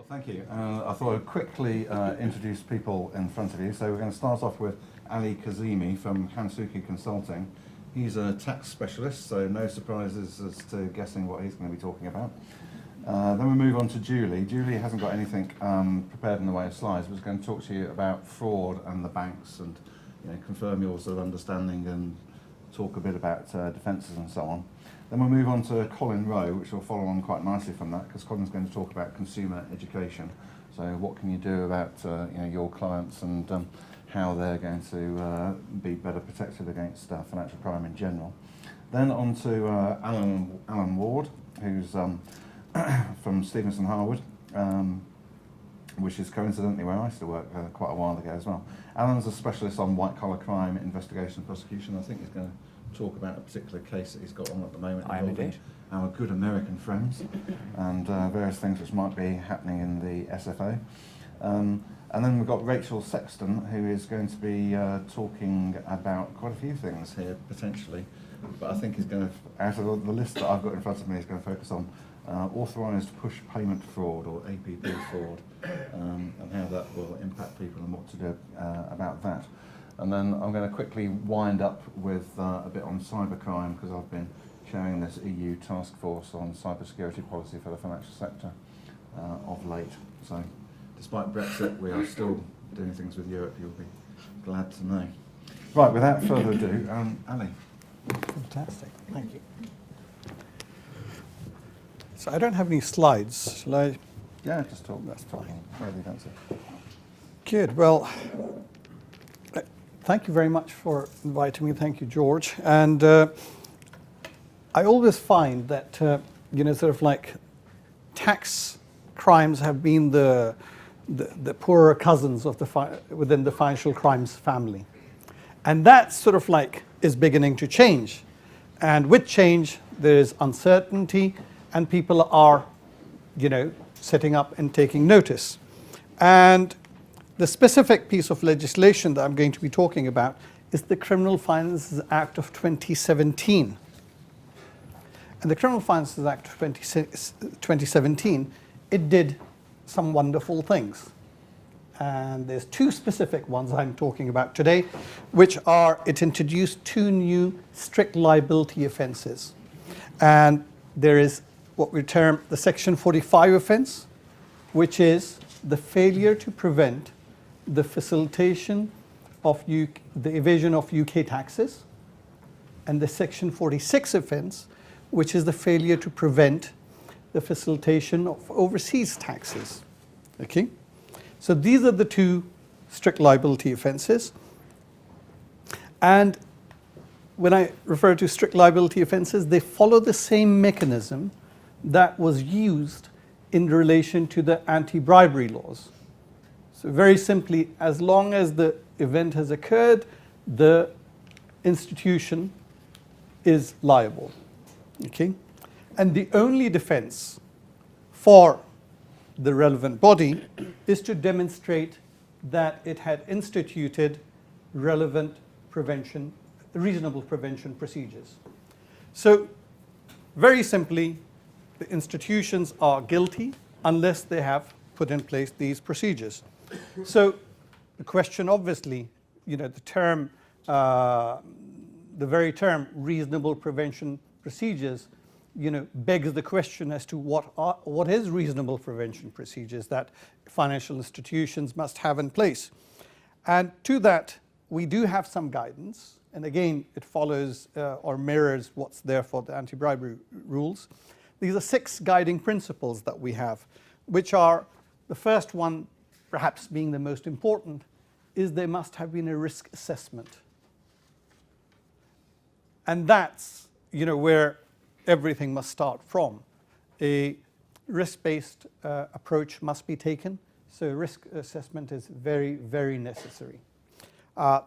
Well, thank you. I thought I'd quickly introduce people in front of you. So we're going to start off with Ali Kazemi from Hansuki Consulting. He's a tax specialist, so no surprises as to guessing what he's going to be talking about. Then we move on to Julie. Julie hasn't got anything prepared in the way of slides, but is going to talk to you about fraud and the banks and confirm your sort of understanding and talk a bit about defences and so on. Then we'll move on to Colin Rowe, which will follow on quite nicely from that, because Colin's going to talk about consumer education. So what can you do about your clients and how they're going to be better protected against financial crime in general. Then on to Alan Ward, who's from Stevenson Harwood, which is coincidentally where I used to work quite a while ago as well. Alan's a specialist on white-collar crime, investigation and prosecution. I think he's going to talk about a particular case that he's got on at the moment. I am indeed. Our good American friends and various things which might be happening in the SFA. And then we've got Rachel Sexton, who is going to be talking about quite a few things here, potentially. But I think he's going to, out of the list that I've got in front of me, he's going to focus on authorised push payment fraud, or APP fraud, and how that will impact people and what to do about that. And then I'm going to quickly wind up with a bit on cybercrime, because I've been chairing this EU task force on cybersecurity policy for the financial sector of late. So despite Brexit, we are still doing things with Europe, you'll be glad to know. Right, without further ado, Ali. Fantastic, thank you. So I don't have any slides, shall I? Yeah, just talk. That's fine. Good, well, thank you very much for inviting me. Thank you, George. And I always find that, sort of like tax crimes have been the poorer cousins of within the financial crimes family. And that sort of like is beginning to change. And with change, there is uncertainty, and people are, setting up and taking notice. And the specific piece of legislation that I'm going to be talking about is the Criminal Finances Act of 2017. And the Criminal Finances Act of 2017, it did some wonderful things. And there's two specific ones I'm talking about today, which are, it introduced two new strict liability offences. And there is what we term the Section 45 offence, which is the failure to prevent the facilitation of the evasion of UK taxes, and the Section 46 offence, which is the failure to prevent the facilitation of overseas taxes. Okay? So these are the two strict liability offences. And when I refer to strict liability offences, they follow the same mechanism that was used in relation to the anti-bribery laws. So very simply, as long as the event has occurred, the institution is liable. Okay? And the only defense for the relevant body is to demonstrate that it had instituted relevant reasonable prevention procedures. So very simply, the institutions are guilty unless they have put in place these procedures. So the question, obviously, the term, the very term reasonable prevention procedures, begs the question as to what is reasonable prevention procedures that financial institutions must have in place. And to that, we do have some guidance. And again, it follows or mirrors what's there for the anti-bribery rules. These are 6 guiding principles that we have, which are, the first one, perhaps being the most important, is there must have been a risk assessment. And that's, where everything must start from. A risk-based approach must be taken, so risk assessment is very, very necessary.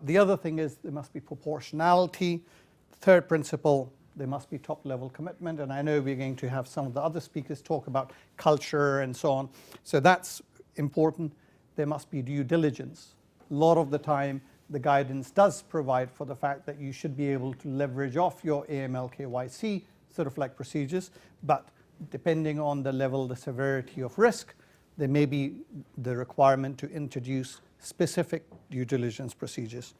The other thing is there must be proportionality. The third principle, there must be top-level commitment, and I know we're going to have some of the other speakers talk about culture and so on. So that's important. There must be due diligence. A lot of the time, the guidance does provide for the fact that you should be able to leverage off your AML KYC sort of like procedures, but depending on the level, the severity of risk, there may be the requirement to introduce specific due diligence procedures.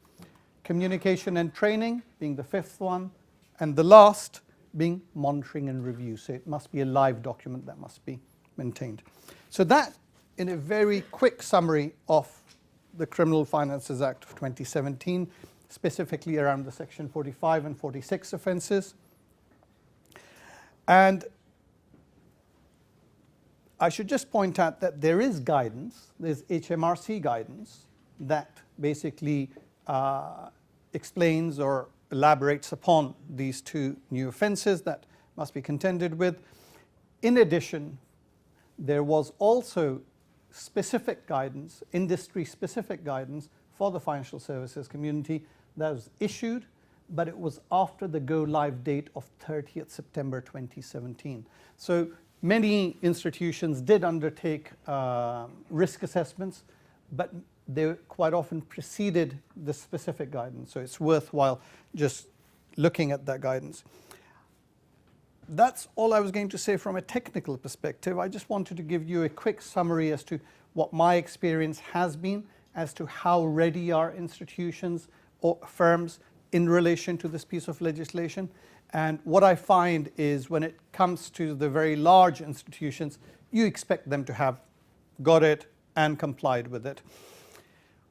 Communication and training being the fifth one, and the last being monitoring and review. So it must be a live document that must be maintained. So that, in a very quick summary of the Criminal Finances Act of 2017, specifically around the Section 45 and 46 offences. And I should just point out that there is guidance, there's HMRC guidance that basically explains or elaborates upon these two new offences that must be contended with. In addition, there was also specific guidance, industry-specific guidance for the financial services community that was issued, but it was after the go-live date of 30th September 2017. So many institutions did undertake risk assessments, but they quite often preceded the specific guidance. So it's worthwhile just looking at that guidance. That's all I was going to say from a technical perspective. I just wanted to give you a quick summary as to what my experience has been as to how ready are institutions or firms in relation to this piece of legislation. And what I find is when it comes to the very large institutions, you expect them to have got it and complied with it.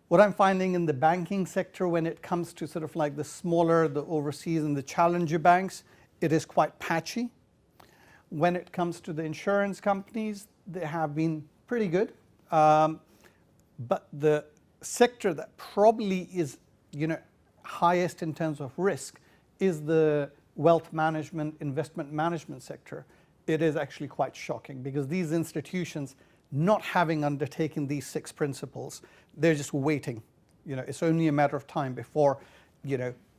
What I'm finding in the banking sector when it comes to sort of like the smaller, the overseas and the challenger banks, it is quite patchy. When it comes to the insurance companies, they have been pretty good. But the sector that probably is, highest in terms of risk is the wealth management, investment management sector. It is actually quite shocking because these institutions, not having undertaken these 6 principles, they're just waiting. It's only a matter of time before,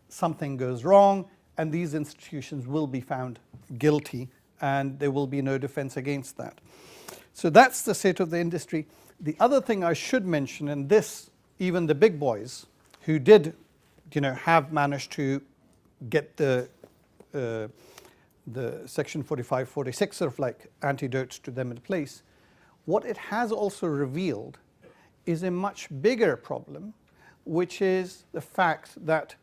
something goes wrong and these institutions will be found guilty and there will be no defense against that. So that's the state of the industry. The other thing I should mention, and this, even the big boys who did, have managed to get the Section 45, 46 sort of like antidotes to them in place, what it has also revealed is a much bigger problem, which is the fact that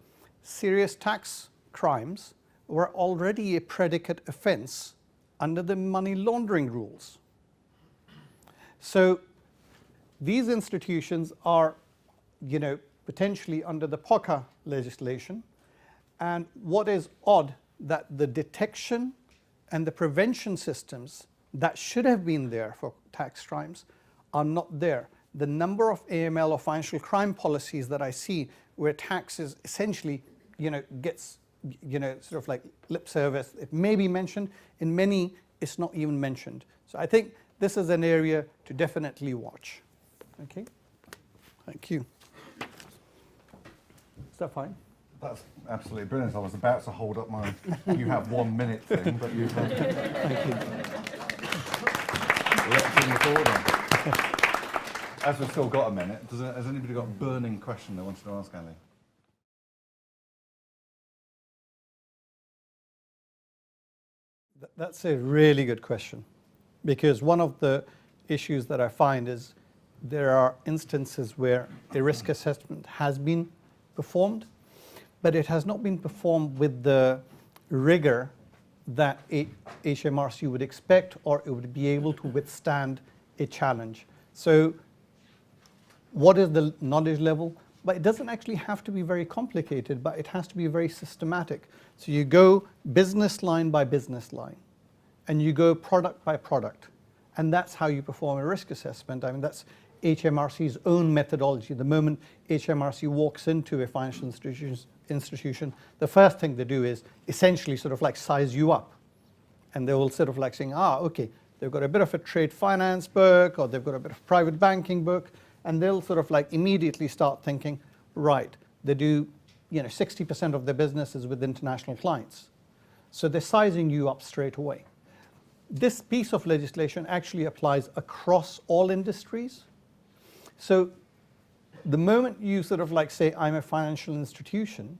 serious tax crimes were already a predicate offence under the money laundering rules. So these institutions are, potentially under the POCA legislation. And what is odd that the detection and the prevention systems that should have been there for tax crimes are not there. The number of AML or financial crime policies that I see where tax is essentially, gets, sort of like lip service, it may be mentioned, in many it's not even mentioned. So I think this is an area to definitely watch. Okay, thank you. Is that fine? That's absolutely brilliant. I was about to hold up my you have 1 minute thing, but you've leapt in the corner. As we've still got a minute, has anybody got a burning question they wanted to ask Ali? That's a really good question, because one of the issues that I find is there are instances where a risk assessment has been performed, but it has not been performed with the rigor that HMRC would expect, or it would be able to withstand a challenge. So what is the knowledge level? But it doesn't actually have to be very complicated, but it has to be very systematic. So you go business line by business line, and you go product by product, and that's how you perform a risk assessment. I mean, that's HMRC's own methodology. The moment HMRC walks into a financial institution, the first thing they do is essentially sort of like size you up. And they will sort of like saying, okay, they've got a bit of a trade finance book, or they've got a bit of private banking book, and they'll sort of like immediately start thinking, right, they do, 60% of their business is with international clients. So they're sizing you up straight away. This piece of legislation actually applies across all industries. So the moment you sort of like say, I'm a financial institution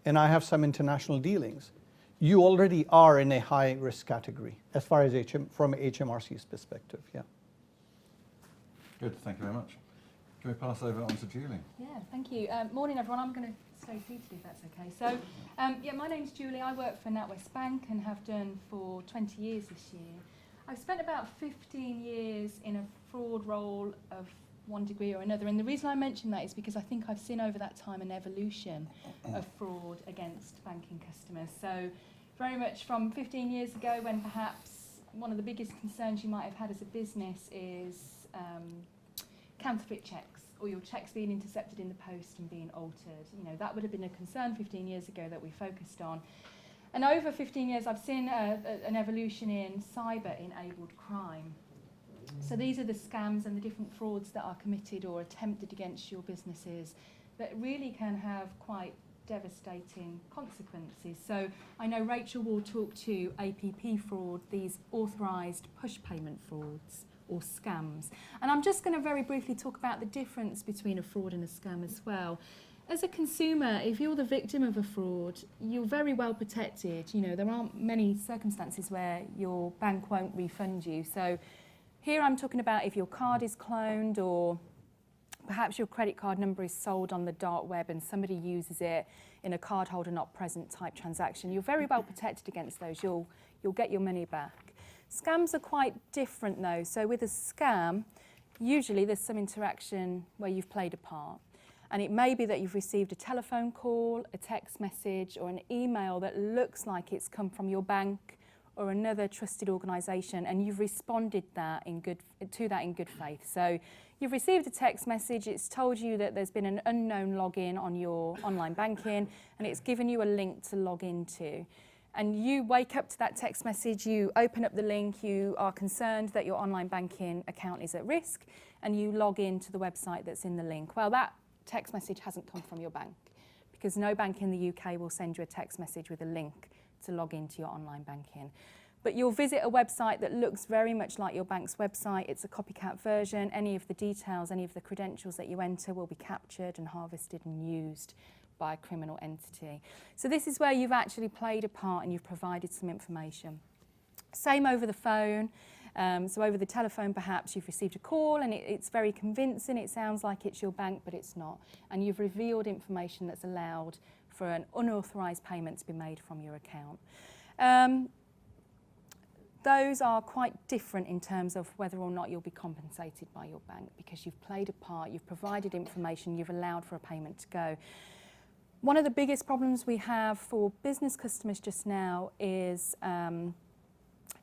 and I have some international dealings, you already are in a high risk category as far as from HMRC's perspective, yeah. Good, thank you very much. Can we pass over on to Julie? Yeah, thank you. Morning, everyone. I'm going to stay seated if that's okay. So, yeah, my name's Julie. I work for NatWest Bank and have done for 20 years this year. I've spent about 15 years in a fraud role of one degree or another. And the reason I mention that is because I think I've seen over that time an evolution of fraud against banking customers. So, very much from 15 years ago, when perhaps one of the biggest concerns you might have had as a business is counterfeit checks, or your checks being intercepted in the post and being altered. You know, that would have been a concern 15 years ago that we focused on. And over 15 years, I've seen an evolution in cyber-enabled crime. So these are the scams and the different frauds that are committed or attempted against your businesses that really can have quite devastating consequences. So I know Rachel will talk to APP fraud, these authorised push payment frauds or scams. And I'm just going to very briefly talk about the difference between a fraud and a scam as well. As a consumer, if you're the victim of a fraud, you're very well protected. You know, there aren't many circumstances where your bank won't refund you. So here I'm talking about if your card is cloned, or perhaps your credit card number is sold on the dark web and somebody uses it in a cardholder not present type transaction. You're very well protected against those. You'll get your money back. Scams are quite different though. So with a scam, usually there's some interaction where you've played a part. And it may be that you've received a telephone call, a text message, or an email that looks like it's come from your bank or another trusted organisation, and you've responded to that in good faith. So you've received a text message, it's told you that there's been an unknown login on your online banking, and it's given you a link to log into. And you wake up to that text message, you open up the link, you are concerned that your online banking account is at risk, and you log into the website that's in the link. Well, that text message hasn't come from your bank, because no bank in the UK will send you a text message with a link to log into your online banking. But you'll visit a website that looks very much like your bank's website. It's a copycat version. Any of the details, any of the credentials that you enter will be captured and harvested and used by a criminal entity. So this is where you've actually played a part and you've provided some information. Same over the phone. So over the telephone, perhaps you've received a call and it's very convincing. It sounds like it's your bank, but it's not. And you've revealed information that's allowed for an unauthorised payment to be made from your account. Those are quite different in terms of whether or not you'll be compensated by your bank, because you've played a part, you've provided information, you've allowed for a payment to go. One of the biggest problems we have for business customers just now is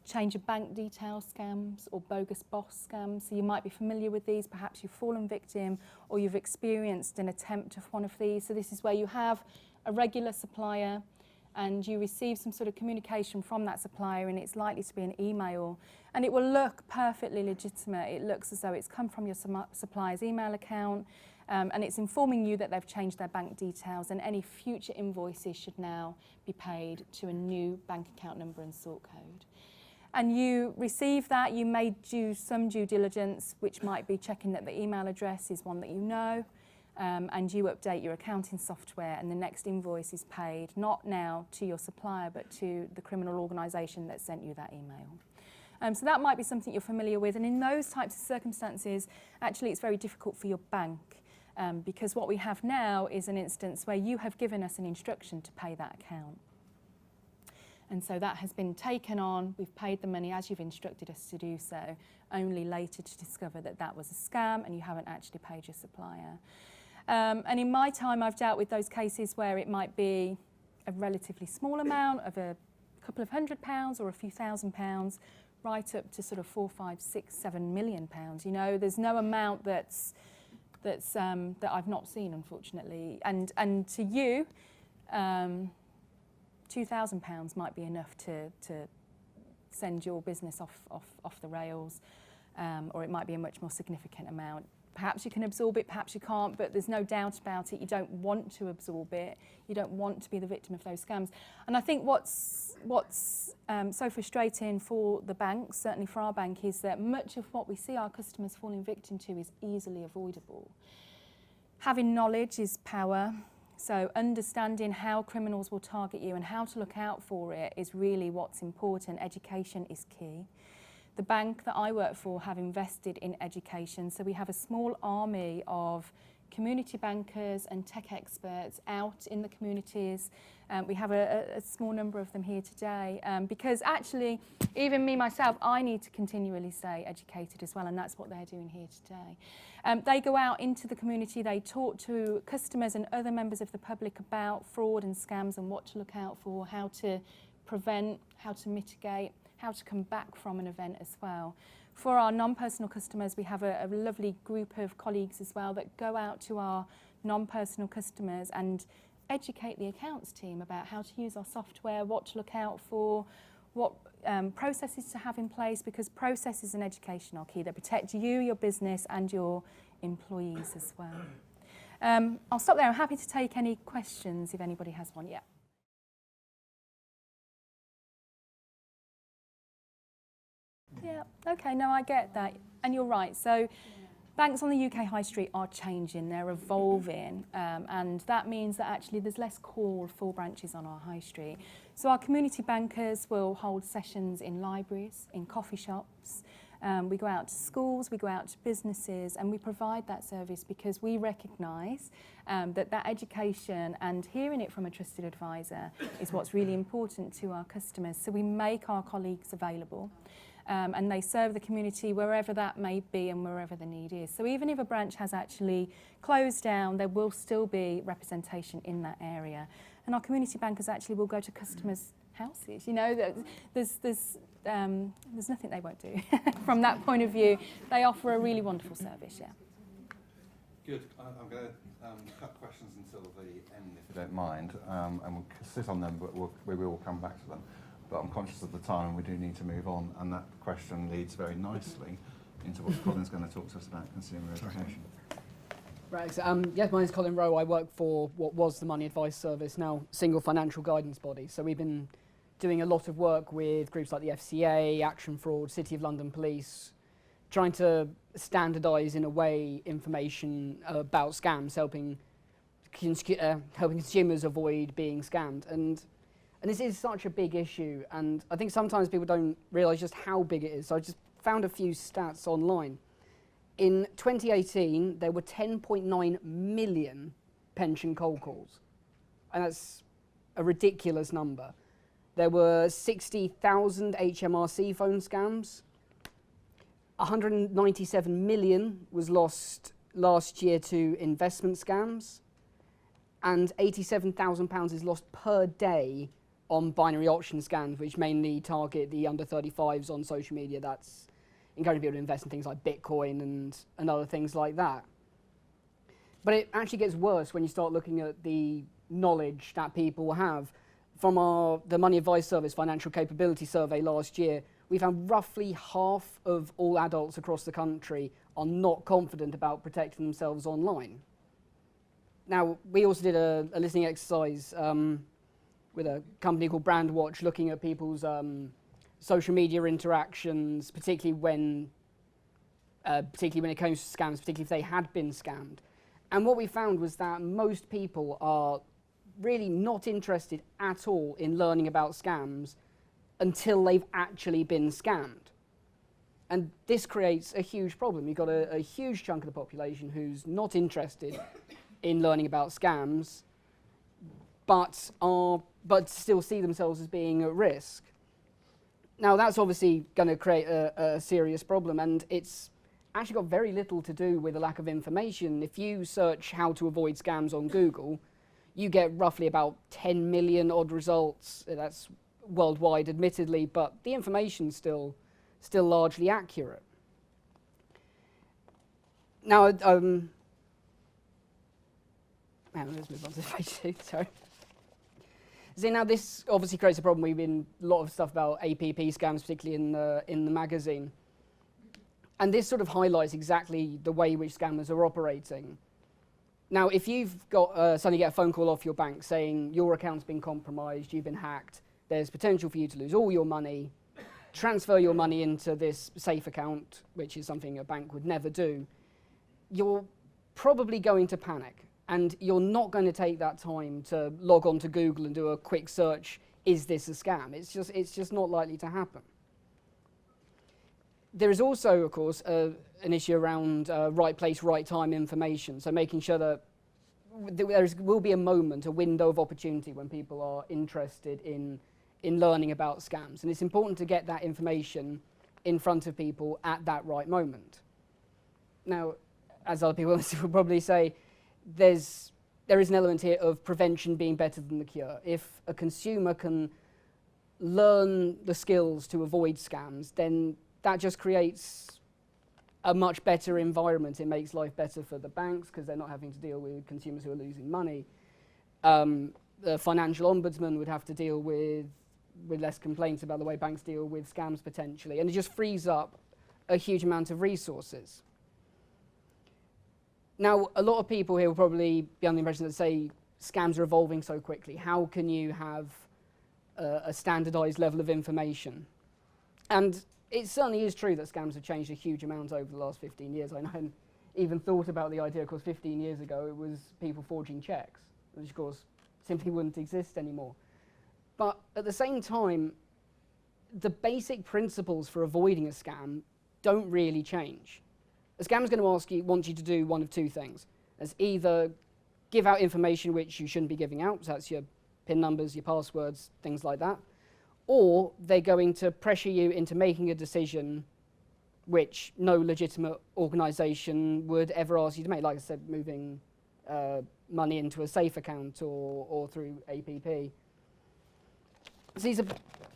change of bank details scams or bogus boss scams. So you might be familiar with these, perhaps you've fallen victim or you've experienced an attempt of one of these. So this is where you have a regular supplier and you receive some sort of communication from that supplier, and it's likely to be an email, and it will look perfectly legitimate. It looks as though it's come from your supplier's email account, and it's informing you that they've changed their bank details and any future invoices should now be paid to a new bank account number and sort code. And you receive that, you may do some due diligence, which might be checking that the email address is one that you know, and you update your accounting software, and the next invoice is paid, not now to your supplier, but to the criminal organisation that sent you that email. So that might be something you're familiar with, and in those types of circumstances, actually it's very difficult for your bank, because what we have now is an instance where you have given us an instruction to pay that account. And so that has been taken on, we've paid the money as you've instructed us to do so, only later to discover that that was a scam and you haven't actually paid your supplier. And in my time, I've dealt with those cases where it might be a relatively small amount of a couple of £100 or a few £1,000, right up to sort of 4, 5, 6, 7 million pounds. You know, there's no amount that I've not seen, unfortunately. And to you, £2,000 might be enough to send your business off the rails, or it might be a much more significant amount. Perhaps you can absorb it, perhaps you can't, but there's no doubt about it. You don't want to absorb it. You don't want to be the victim of those scams. And I think what's so frustrating for the banks, certainly for our bank, is that much of what we see our customers falling victim to is easily avoidable. Having knowledge is power. So understanding how criminals will target you and how to look out for it is really what's important. Education is key. the bank that I work for have invested in education. So we have a small army of community bankers and tech experts out in the communities. We have a small number of them here today because actually, even me myself, I need to continually stay educated as well, and that's what they're doing here today. They go out into the community, they talk to customers and other members of the public about fraud and scams and what to look out for, how to prevent, how to mitigate, how to come back from an event as well. For our non-personal customers, we have a lovely group of colleagues as well that go out to our non-personal customers and educate the accounts team about how to use our software, what to look out for, what processes to have in place, because processes and education are key. They protect you, your business, and your employees as well. I'll stop there. I'm happy to take any questions if anybody has one. Yeah. Yeah, okay, no, I get that. And you're right. So banks on the UK High Street are changing, they're evolving, and that means that actually there's less call for branches on our High Street. So our community bankers will hold sessions in libraries, in coffee shops. We go out to schools, we go out to businesses, and we provide that service because we recognise that education and hearing it from a trusted advisor is what's really important to our customers. So we make our colleagues available. And they serve the community wherever that may be and wherever the need is. So even if a branch has actually closed down, there will still be representation in that area. And our community bankers actually will go to customers' houses. You know, there's nothing they won't do from that point of view. They offer a really wonderful service, yeah. Good. I'm going to cut questions until the end, if you don't mind, and we'll sit on them, but we will come back to them. But I'm conscious of the time and we do need to move on, and that question leads very nicely into what Colin's going to talk to us about consumer education. Right, so, yes, my name's Colin Rowe. I work for what was the Money Advice Service, now Single Financial Guidance Body. So we've been doing a lot of work with groups like the FCA, Action Fraud, City of London Police, trying to standardise in a way information about scams, helping consumers avoid being scammed. And this is such a big issue, and I think sometimes people don't realise just how big it is. So I just found a few stats online. In 2018, there were 10.9 million pension cold calls, and that's a ridiculous number. There were 60,000 HMRC phone scams. 197 million was lost last year to investment scams, and £87,000 is lost per day on binary option scams, which mainly target the under 35s on social media. That's encouraging people to invest in things like Bitcoin and other things like that. But it actually gets worse when you start looking at the knowledge that people have. From the Money Advice Service Financial Capability Survey last year, we found roughly half of all adults across the country are not confident about protecting themselves online. Now, we also did a listening exercise with a company called Brandwatch, looking at people's social media interactions, particularly when it comes to scams, particularly if they had been scammed. And what we found was that most people are really not interested at all in learning about scams until they've actually been scammed. And this creates a huge problem. You've got a huge chunk of the population who's not interested in learning about scams, but still see themselves as being at risk. Now, that's obviously going to create a serious problem, and it's actually got very little to do with a lack of information. If you search how to avoid scams on Google, you get roughly about 10 million odd results. That's worldwide, admittedly, but the information's still largely accurate. Now, let's move on to page 2, sorry. So now this obviously creates a problem. We've been a lot of stuff about APP scams, particularly in the magazine. And this sort of highlights exactly the way which scammers are operating. Now, if you've got suddenly get a phone call off your bank saying your account's been compromised, you've been hacked, there's potential for you to lose all your money, transfer your money into this safe account, which is something a bank would never do, you're probably going to panic. And you're not going to take that time to log on to Google and do a quick search, is this a scam? It's just not likely to happen. There is also, of course, an issue around right place, right time information. So making sure that there will be a moment, a window of opportunity when people are interested in learning about scams. And it's important to get that information in front of people at that right moment. Now, as other people will probably say, there is an element here of prevention being better than the cure. If a consumer can learn the skills to avoid scams, then that just creates a much better environment. It makes life better for the banks because they're not having to deal with consumers who are losing money. The financial ombudsman would have to deal with less complaints about the way banks deal with scams potentially, and it just frees up a huge amount of resources. Now, a lot of people here will probably be under the impression that say scams are evolving so quickly. How can you have a standardized level of information? And it certainly is true that scams have changed a huge amount over the last 15 years. I hadn't even thought about the idea, of course, 15 years ago it was people forging checks, which of course simply wouldn't exist anymore. But at the same time, the basic principles for avoiding a scam don't really change. A scam is going to want you to do one of two things. As either give out information which you shouldn't be giving out, so that's your PIN numbers, your passwords, things like that, or they're going to pressure you into making a decision which no legitimate organisation would ever ask you to make. Like I said, moving money into a safe account or through APP. So these are,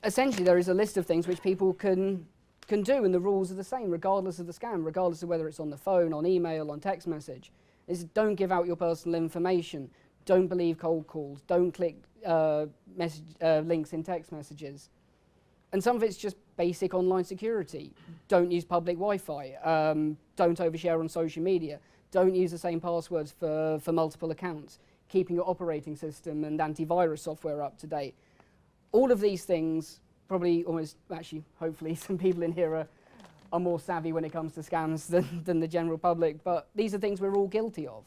essentially there is a list of things which people can do, and the rules are the same regardless of the scam, regardless of whether it's on the phone, on email, on text message. Is don't give out your personal information, don't believe cold calls, don't click links in text messages. And some of it's just basic online security. Don't use public Wi-Fi, don't overshare on social media, don't use the same passwords for multiple accounts, keeping your operating system and antivirus software up to date. All of these things, probably almost, actually, hopefully some people in here are more savvy when it comes to scams than the general public, but these are things we're all guilty of.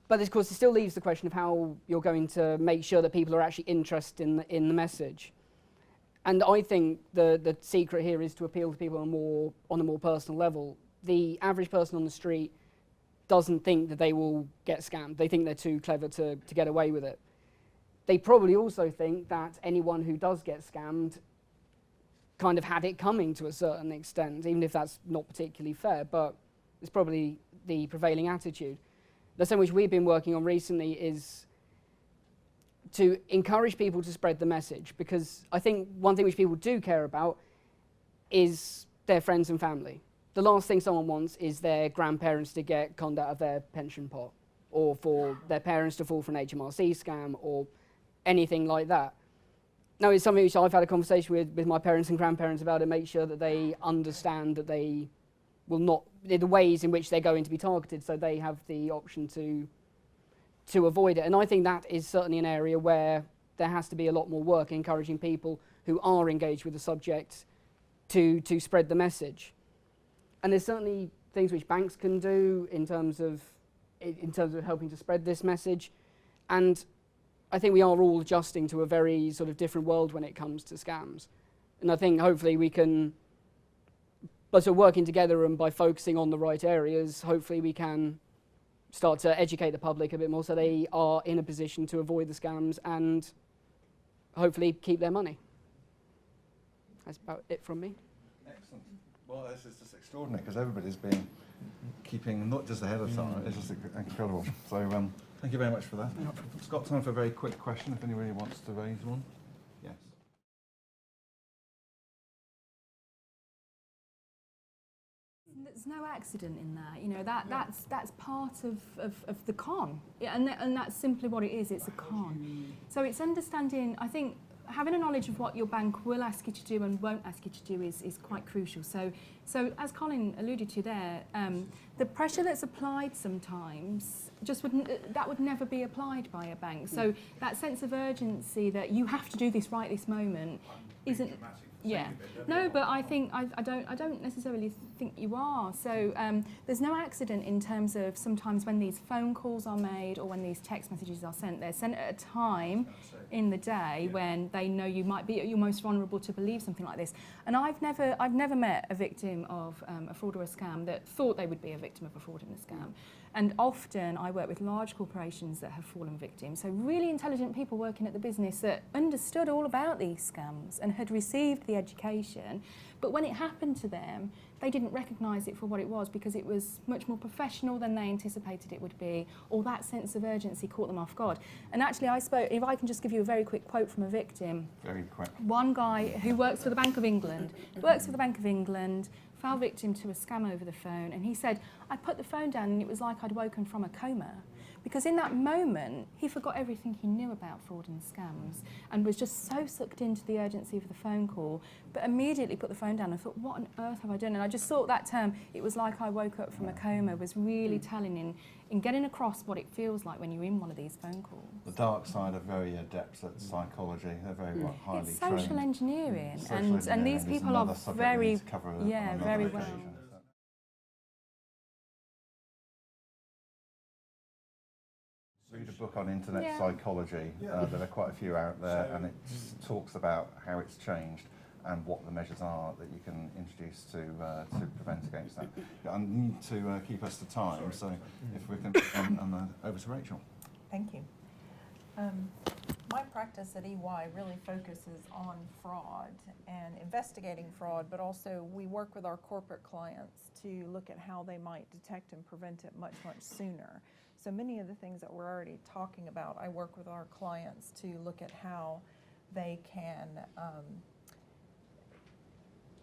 But of course, it still leaves the question of how you're going to make sure that people are actually interested in the message. And I think the secret here is to appeal to people on a more personal level. The average person on the street doesn't think that they will get scammed. They think they're too clever to get away with it. They probably also think that anyone who does get scammed kind of had it coming to a certain extent, even if that's not particularly fair, but it's probably the prevailing attitude. The thing which we've been working on recently is to encourage people to spread the message, because I think one thing which people do care about is their friends and family. The last thing someone wants is their grandparents to get conned out of their pension pot, or for their parents to fall for an HMRC scam, or anything like that. Now, it's something which I've had a conversation with my parents and grandparents about, to make sure that they understand that they will not, the ways in which they're going to be targeted, so they have the option to avoid it. And I think that is certainly an area where there has to be a lot more work encouraging people who are engaged with the subject to spread the message. And there's certainly things which banks can do in terms of helping to spread this message. And I think we are all adjusting to a very sort of different world when it comes to scams. And I think hopefully we can, by sort of working together and by focusing on the right areas, hopefully we can start to educate the public a bit more so they are in a position to avoid the scams and hopefully keep their money. That's about it from me. Excellent. Well, this is just extraordinary because everybody's been keeping not just ahead of time, it's just incredible. So thank you very much for that. It's got time for a very quick question if anybody wants to raise one. Yes. There's no accident in that, you know, that's part of the con, and that's simply what it is, it's a con. So it's understanding, I think, having a knowledge of what your bank will ask you to do and won't ask you to do is quite crucial. So as Colin alluded to there, the pressure that's applied sometimes would never be applied by a bank. So that sense of urgency that you have to do this right this moment isn't. Yeah. No, but I think I don't necessarily think you are. So there's no accident in terms of sometimes when these phone calls are made or when these text messages are sent, they're sent at a time in the day when they know you might be at your most vulnerable to believe something like this. And I've never met a victim of a fraud or a scam that thought they would be a victim of a fraud and a scam. And often I work with large corporations that have fallen victim. So really intelligent people working at the business that understood all about these scams and had received the education. But when it happened to them, they didn't recognise it for what it was because it was much more professional than they anticipated it would be, or that sense of urgency caught them off guard. And actually if I can just give you a very quick quote from a victim. Very quick. One guy who works for the Bank of England, fell victim to a scam over the phone, and he said, I put the phone down and it was like I'd woken from a coma. Because in that moment, he forgot everything he knew about fraud and scams and was just so sucked into the urgency of the phone call, but immediately put the phone down and thought, what on earth have I done? And I just thought that term, it was like I woke up from a coma, was really telling in getting across what it feels like when you're in one of these phone calls. The dark side are very adept at psychology. They're very highly It's trained. social engineering, Social and engineering these is people are another subject we very, need to cover on another very well. occasion. Read a book on internet psychology. There are quite a few out there, and it talks about how it's changed and what the measures are that you can introduce to prevent against that. I need to keep us to time, so if we can over to Rachel. Thank you. My practice at EY really focuses on fraud and investigating fraud, but also we work with our corporate clients to look at how they might detect and prevent it much, much sooner. So many of the things that we're already talking about, I work with our clients to look at how they can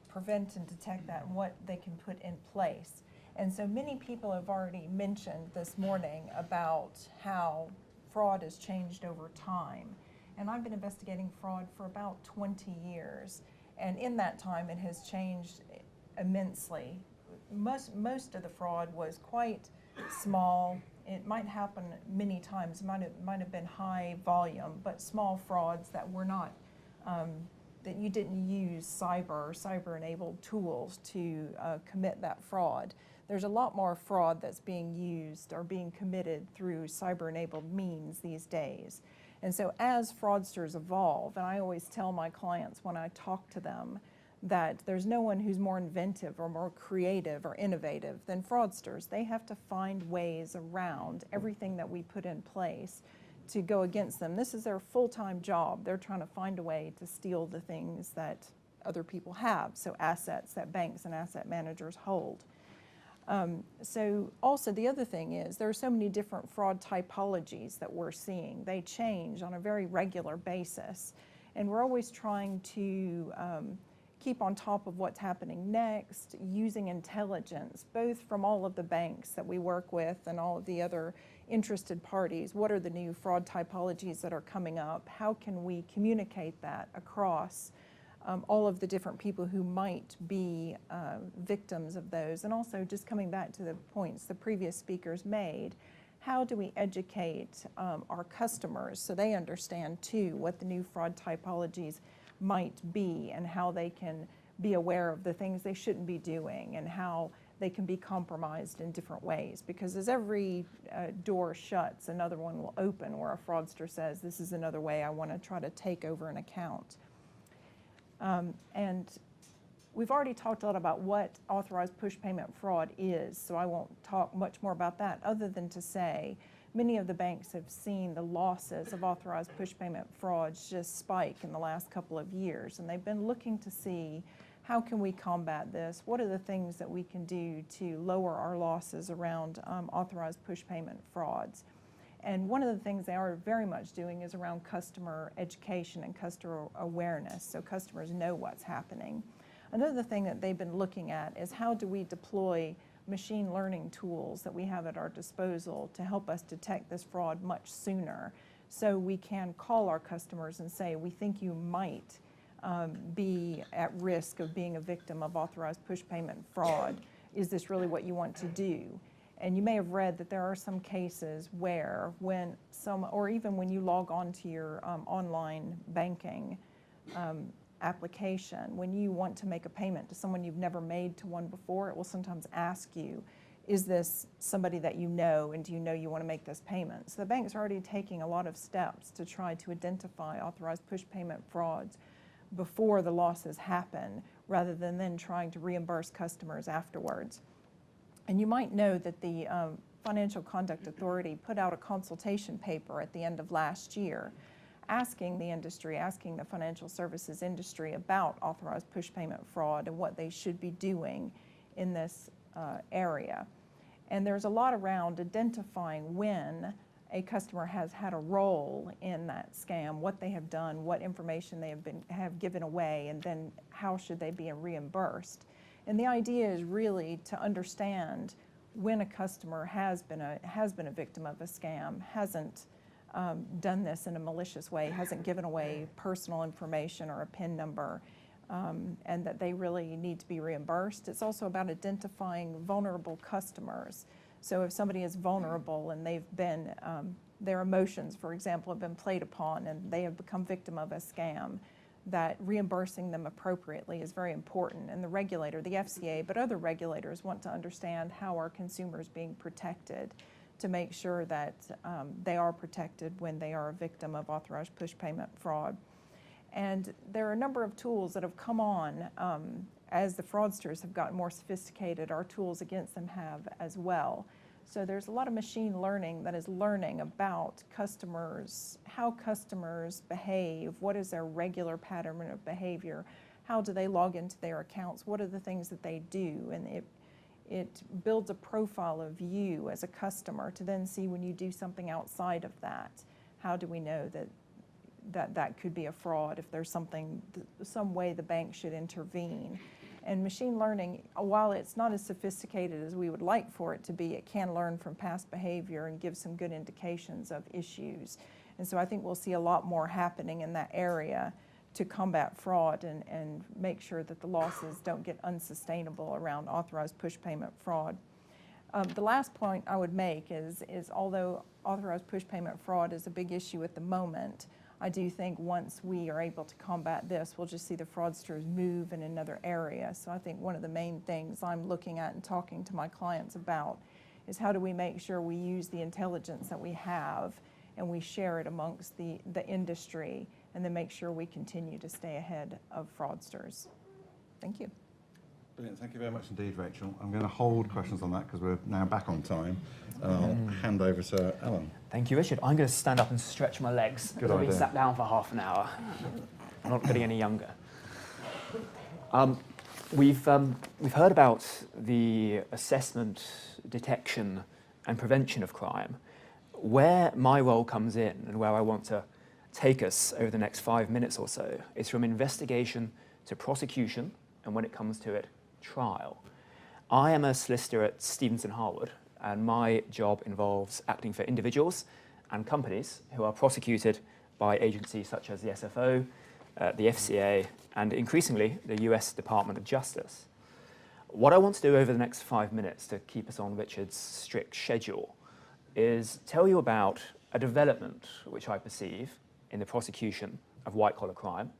prevent and detect that and what they can put in place. And so many people have already mentioned this morning about how fraud has changed over time. And I've been investigating fraud for about 20 years. And in that time, it has changed immensely. Most of the fraud was quite small. It might happen many times, might have been high volume, but small frauds that were not, that you didn't use cyber-enabled tools to commit that fraud. There's a lot more fraud that's being used or being committed through cyber-enabled means these days. And so as fraudsters evolve, and I always tell my clients when I talk to them that there's no one who's more inventive or more creative or innovative than fraudsters. They have to find ways around everything that we put in place to go against them. This is their full-time job. They're trying to find a way to steal the things that other people have, so assets that banks and asset managers hold. So also the other thing is there are so many different fraud typologies that we're seeing. They change on a very regular basis, and we're always trying to keep on top of what's happening next, using intelligence, both from all of the banks that we work with and all of the other interested parties. What are the new fraud typologies that are coming up? How can we communicate that across all of the different people who might be victims of those? And also, just coming back to the points the previous speakers made, how do we educate our customers so they understand too what the new fraud typologies might be and how they can be aware of the things they shouldn't be doing and how they can be compromised in different ways? Because as every door shuts, another one will open where a fraudster says, this is another way I want to try to take over an account. And we've already talked a lot about what authorized push payment fraud is, so I won't talk much more about that other than to say many of the banks have seen the losses of authorized push payment frauds just spike in the last couple of years, and they've been looking to see how can we combat this? What are the things that we can do to lower our losses around authorized push payment frauds? And one of the things they are very much doing is around customer education and customer awareness, so customers know what's happening. Another thing that they've been looking at is how do we deploy machine learning tools that we have at our disposal to help us detect this fraud much sooner, so we can call our customers and say, we think you might be at risk of being a victim of authorized push payment fraud. Is this really what you want to do? And you may have read that there are some cases where when or even when you log on to your online banking application, when you want to make a payment to someone you've never made to one before, it will sometimes ask you, is this somebody that you know, and do you know you want to make this payment? So the bank's already taking a lot of steps to try to identify authorized push payment frauds before the losses happen, rather than then trying to reimburse customers afterwards. And you might know that the Financial Conduct Authority put out a consultation paper at the end of last year asking the industry, asking the financial services industry about authorized push payment fraud and what they should be doing in this area. And there's a lot around identifying when a customer has had a role in that scam, what they have done, what information they have given away, and then how should they be reimbursed. And the idea is really to understand when a customer has been a victim of a scam, hasn't done this in a malicious way, hasn't given away personal information or a PIN number, and that they really need to be reimbursed. It's also about identifying vulnerable customers. So if somebody is vulnerable and they've been, their emotions, for example, have been played upon and they have become victim of a scam, that reimbursing them appropriately is very important. And the regulator, the FCA, but other regulators want to understand how are consumers being protected to make sure that they are protected when they are a victim of authorized push payment fraud. And there are a number of tools that have come on as the fraudsters have gotten more sophisticated. Our tools against them have as well. So there's a lot of machine learning that is learning about customers, how customers behave, what is their regular pattern of behavior, how do they log into their accounts, what are the things that they do, and it builds a profile of you as a customer to then see when you do something outside of that, how do we know that could be a fraud, if there's some way the bank should intervene. And machine learning, while it's not as sophisticated as we would like for it to be, it can learn from past behavior and give some good indications of issues. And so I think we'll see a lot more happening in that area to combat fraud and make sure that the losses don't get unsustainable around authorized push payment fraud. The last point I would make is although authorized push payment fraud is a big issue at the moment, I do think once we are able to combat this, we'll just see the fraudsters move in another area. So I think one of the main things I'm looking at and talking to my clients about is how do we make sure we use the intelligence that we have and we share it amongst the industry, and then make sure we continue to stay ahead of fraudsters. Thank you. Brilliant. Thank you very much indeed, Rachel. I'm going to hold questions on that because we're now back on time. I'll hand over to Alan. Thank you, Richard. I'm going to stand up and stretch my legs. Good I've idea. been sat down for half an hour. I'm not getting any younger. We've heard about the assessment, detection, and prevention of crime. Where my role comes in and where I want to take us over the next 5 minutes or so is from investigation to prosecution, and when it comes to it, trial. I am a solicitor at Stevenson Harwood, and my job involves acting for individuals and companies who are prosecuted by agencies such as the SFO, the FCA, and increasingly the US Department of Justice. What I want to do over the next 5 minutes to keep us on Richard's strict schedule is tell you about a development which I perceive in the prosecution of white-collar crime,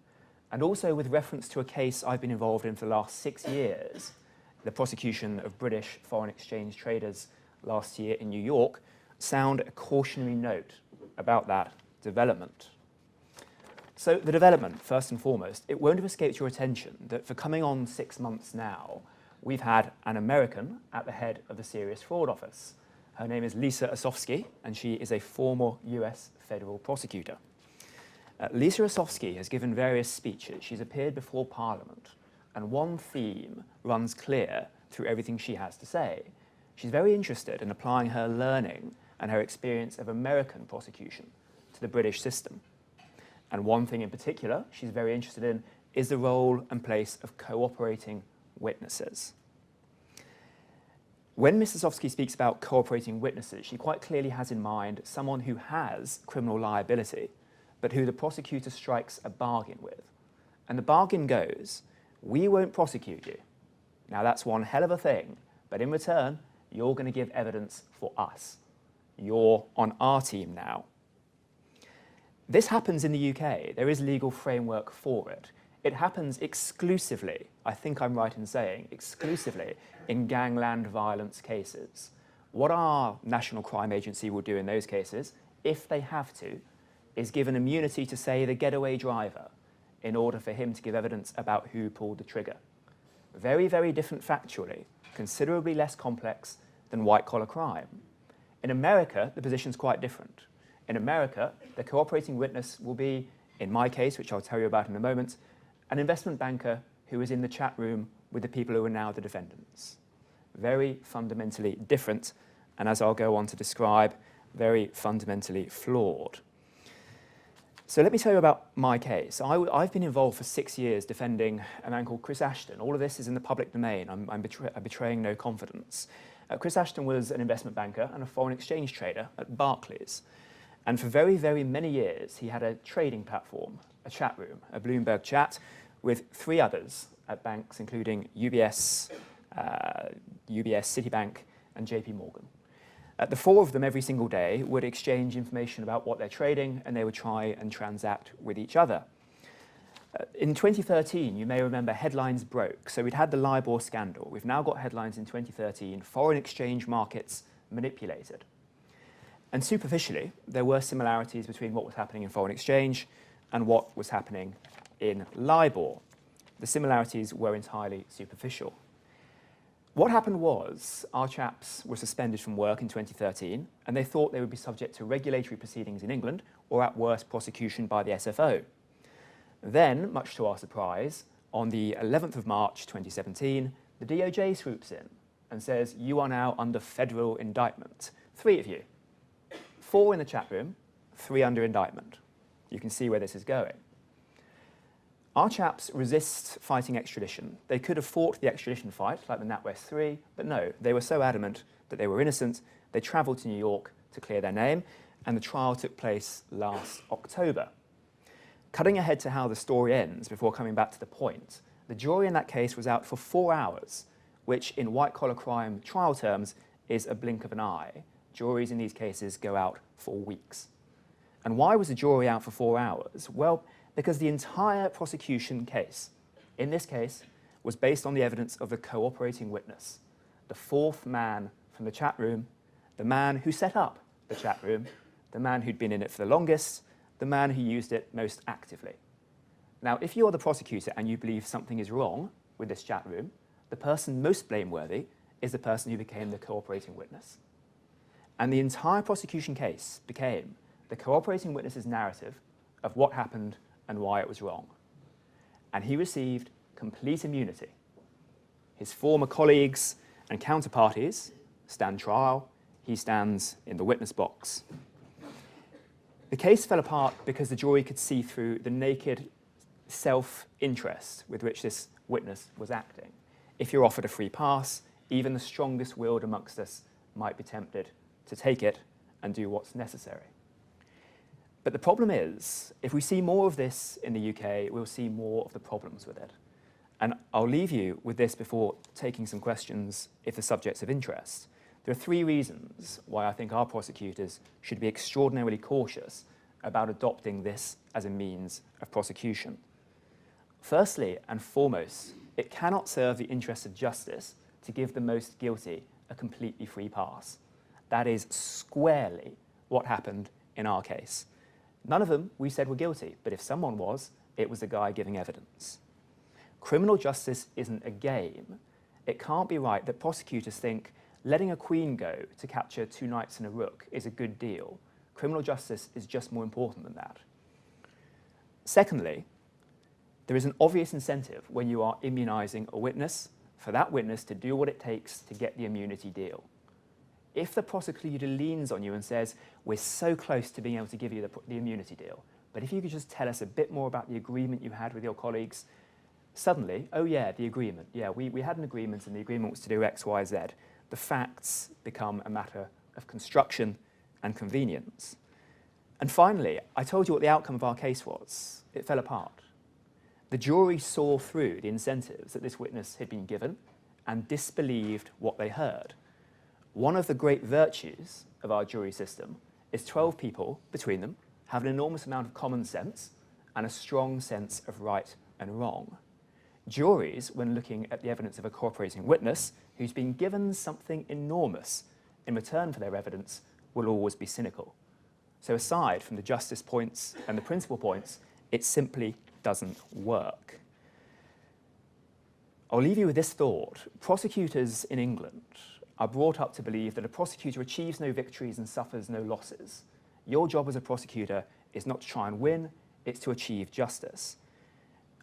and also with reference to a case I've been involved in for the last 6 years, the prosecution of British foreign exchange traders last year in New York, sound a cautionary note about that development. So the development, first and foremost, it won't have escaped your attention that for coming on 6 months now, we've had an American at the head of the Serious Fraud Office. Her name is Lisa Osofsky, and she is a former US federal prosecutor. Lisa Osofsky has given various speeches. She's appeared before Parliament, and one theme runs clear through everything she has to say. She's very interested in applying her learning and her experience of American prosecution to the British system. And one thing in particular she's very interested in is the role and place of cooperating witnesses. When Ms. Osofsky speaks about cooperating witnesses, she quite clearly has in mind someone who has criminal liability, but who the prosecutor strikes a bargain with. And the bargain goes, we won't prosecute you. Now that's one hell of a thing, but in return, you're going to give evidence for us. You're on our team now. This happens in the UK. There is legal framework for it. It happens exclusively, I think I'm right in saying, exclusively in gangland violence cases. What our National Crime Agency will do in those cases, if they have to, is give an immunity to, say, the getaway driver in order for him to give evidence about who pulled the trigger. Very, very different factually, considerably less complex than white-collar crime. In America, the position's quite different. In America, the cooperating witness will be, in my case, which I'll tell you about in a moment, an investment banker who is in the chat room with the people who are now the defendants. Very fundamentally different, and as I'll go on to describe, very fundamentally flawed. So let me tell you about my case. I've been involved for 6 years defending a man called Chris Ashton. All of this is in the public domain. I'm betraying no confidence. Chris Ashton was an investment banker and a foreign exchange trader at Barclays. And for very, very many years, he had a trading platform, a chat room, a Bloomberg chat, with 3 others at banks, including UBS, Citibank, and JP Morgan. The 4 of them every single day would exchange information about what they're trading, and they would try and transact with each other. In 2013, you may remember, headlines broke. So we'd had the LIBOR scandal. We've now got headlines in 2013, foreign exchange markets manipulated. And superficially, there were similarities between what was happening in foreign exchange and what was happening in LIBOR. The similarities were entirely superficial. What happened was our chaps were suspended from work in 2013, and they thought they would be subject to regulatory proceedings in England or at worst prosecution by the SFO. Then, much to our surprise, on the 11th of March 2017, the DOJ swoops in and says, you are now under federal indictment. 3 of you. 4 in the chat room, 3 under indictment. You can see where this is going. Our chaps resist fighting extradition. They could have fought the extradition fight, like the NatWest 3, but no, they were so adamant that they were innocent, they travelled to New York to clear their name, and the trial took place last October. Cutting ahead to how the story ends before coming back to the point, the jury in that case was out for 4 hours, which in white-collar crime trial terms is a blink of an eye. Juries in these cases go out for weeks. And why was the jury out for 4 hours? Well, because the entire prosecution case, in this case, was based on the evidence of the cooperating witness, the 4th man from the chat room, the man who set up the chat room, the man who'd been in it for the longest, the man who used it most actively. Now, if you're the prosecutor and you believe something is wrong with this chat room, the person most blameworthy is the person who became the cooperating witness. And the entire prosecution case became the cooperating witness's narrative of what happened and why it was wrong. And he received complete immunity. His former colleagues and counterparties stand trial. He stands in the witness box. The case fell apart because the jury could see through the naked self-interest with which this witness was acting. If you're offered a free pass, even the strongest-willed amongst us might be tempted to take it and do what's necessary. But the problem is, if we see more of this in the UK, we'll see more of the problems with it. And I'll leave you with this before taking some questions if the subject's of interest. There are 3 reasons why I think our prosecutors should be extraordinarily cautious about adopting this as a means of prosecution. Firstly and foremost, it cannot serve the interests of justice to give the most guilty a completely free pass. That is squarely what happened in our case. None of them, we said, were guilty, but if someone was, it was the guy giving evidence. Criminal justice isn't a game. It can't be right that prosecutors think letting a queen go to capture 2 knights and a rook is a good deal. Criminal justice is just more important than that. Secondly, there is an obvious incentive when you are immunising a witness for that witness to do what it takes to get the immunity deal. If the prosecutor leans on you and says, we're so close to being able to give you the immunity deal, but if you could just tell us a bit more about the agreement you had with your colleagues, suddenly, oh yeah, the agreement. Yeah, we had an agreement and the agreement was to do X, Y, Z. The facts become a matter of construction and convenience. And finally, I told you what the outcome of our case was. It fell apart. The jury saw through the incentives that this witness had been given and disbelieved what they heard. One of the great virtues of our jury system is 12 people between them have an enormous amount of common sense and a strong sense of right and wrong. Juries, when looking at the evidence of a cooperating witness who's been given something enormous in return for their evidence, will always be cynical. So aside from the justice points and the principle points, it simply doesn't work. I'll leave you with this thought. Prosecutors in England are brought up to believe that a prosecutor achieves no victories and suffers no losses. Your job as a prosecutor is not to try and win, it's to achieve justice.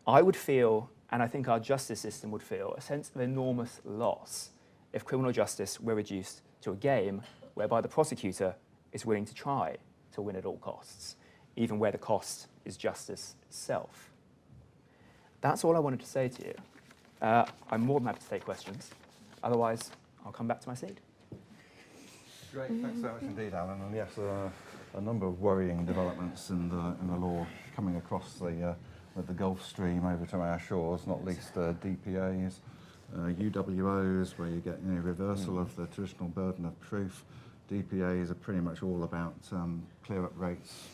I would feel, and I think our justice system would feel, a sense of enormous loss if criminal justice were reduced to a game whereby the prosecutor is willing to try to win at all costs, even where the cost is justice itself. That's all I wanted to say to you. I'm more than happy to take questions. Otherwise, I'll come back to my seat. Great, thanks so much indeed, Alan. And yes, a number of worrying developments in the law coming across the Gulf Stream over to our shores, not least DPAs, UWOs, where you get reversal of the traditional burden of proof. DPAs are pretty much all about clear-up rates,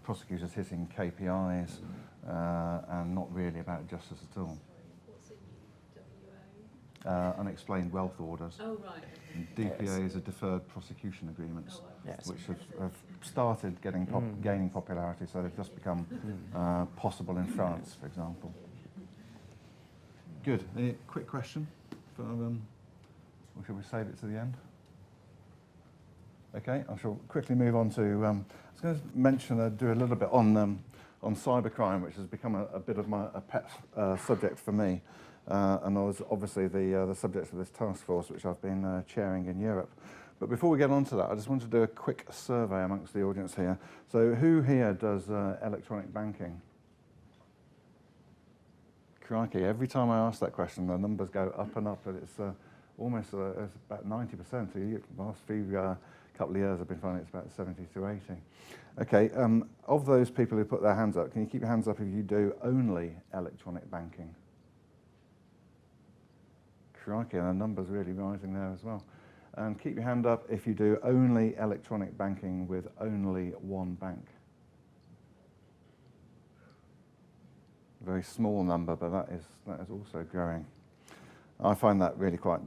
prosecutors hitting KPIs, and not really about justice at all. Unexplained wealth orders. Oh, right. DPAs are deferred prosecution agreements, Yes. which have started gaining popularity, so they've just become possible in France, for example. Good. Any quick question? Or shall we save it to the end? Okay, I shall quickly move on to, I was going to mention, do a little bit on cybercrime, which has become a bit of a pet subject for me. And I was obviously the subject of this task force, which I've been chairing in Europe. But before we get on to that, I just want to do a quick survey amongst the audience here. So who here does electronic banking? Crikey, every time I ask that question, the numbers go up and up, and it's almost it's about 90%. The last few couple of years I've been finding it's about 70 to 80. Okay, of those people who put their hands up, can you keep your hands up if you do only electronic banking? Crikey, and the number's really rising there as well. And keep your hand up if you do only electronic banking with only one bank. Very small number, but that is also growing. I find that really quite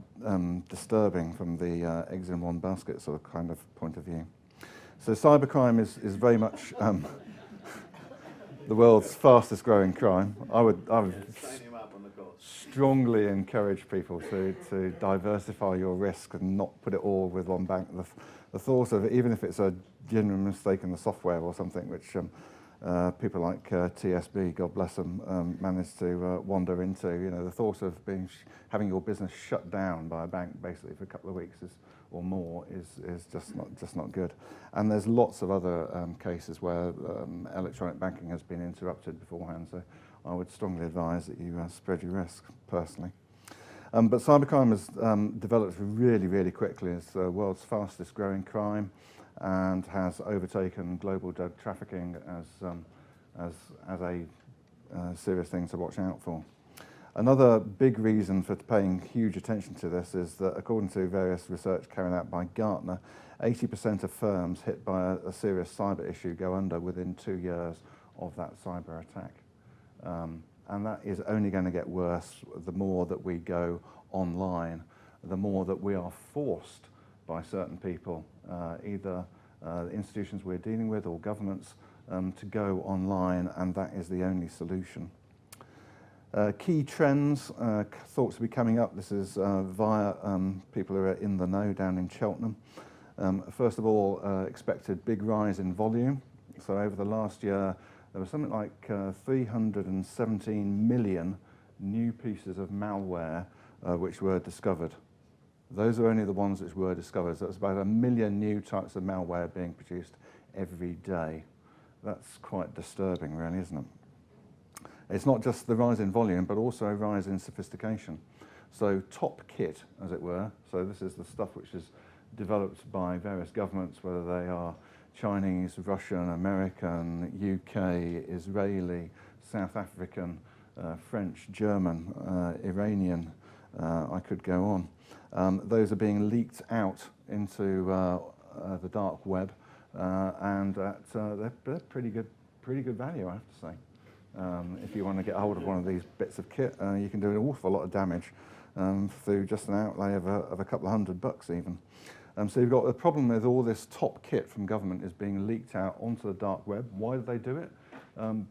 disturbing from the eggs in one basket sort of kind of point of view. So cybercrime is very much the world's fastest growing crime. I would strongly encourage people to diversify your risk and not put it all with one bank. The thought of, even if it's a genuine mistake in the software or something, which people like TSB, God bless them, managed to wander into, the thought of having your business shut down by a bank basically for a couple of weeks or more is just not good. And there's lots of other cases where electronic banking has been interrupted beforehand, so I would strongly advise that you spread your risk personally. But cybercrime has developed really, really quickly. It's the world's fastest growing crime and has overtaken global drug trafficking as a serious thing to watch out for. Another big reason for paying huge attention to this is that, according to various research carried out by Gartner, 80% of firms hit by a serious cyber issue go under within 2 years of that cyber attack. And that is only going to get worse the more that we go online, the more that we are forced by certain people, either institutions we're dealing with or governments, to go online, and that is the only solution. Key trends thought to be coming up. This is via people who are in the know down in Cheltenham. First of all, expected big rise in volume. So over the last year, there was something like 317 million new pieces of malware which were discovered. Those are only the ones which were discovered. So that's about 1 million new types of malware being produced every day. That's quite disturbing, really, isn't it? It's not just the rise in volume, but also a rise in sophistication. So top kit, as it were, so this is the stuff which is developed by various governments, whether they are Chinese, Russian, American, UK, Israeli, South African, French, German, Iranian, I could go on. Those are being leaked out into the dark web, and they're pretty good value, I have to say. If you want to get hold of one of these bits of kit, you can do an awful lot of damage through just an outlay of a couple of $100 even. So you've got the problem with all this top kit from government is being leaked out onto the dark web. Why do they do it?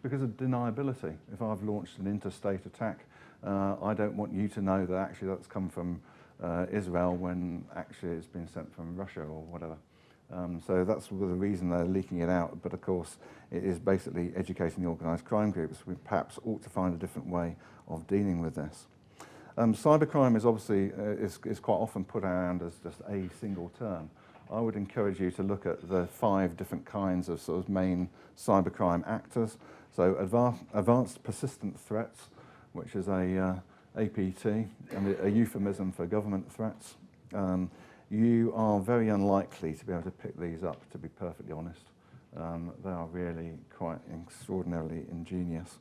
Because of deniability. If I've launched an interstate attack, I don't want you to know that actually that's come from Israel when actually it's been sent from Russia or whatever. So that's the reason they're leaking it out. But of course, it is basically educating the organised crime groups. We perhaps ought to find a different way of dealing with this. Cybercrime is obviously is quite often put around as just a single term. I would encourage you to look at the 5 different kinds of sort of main cybercrime actors. So advanced persistent threats, which is a APT, and a euphemism for government threats. You are very unlikely to be able to pick these up, to be perfectly honest. They are really quite extraordinarily ingenious.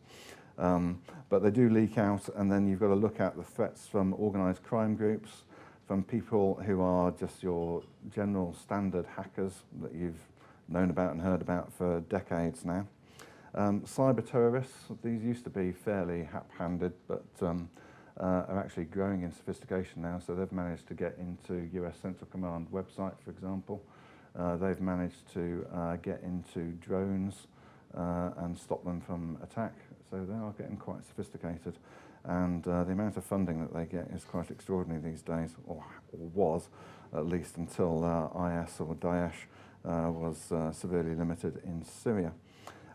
But they do leak out, and then you've got to look at the threats from organised crime groups, from people who are just your general standard hackers that you've known about and heard about for decades now. Cyber terrorists, these used to be fairly hap-handed, but are actually growing in sophistication now, so they've managed to get into US Central Command website, for example. They've managed to get into drones and stop them from attack, so they are getting quite sophisticated. And the amount of funding that they get is quite extraordinary these days, or was, at least until IS or Daesh was severely limited in Syria.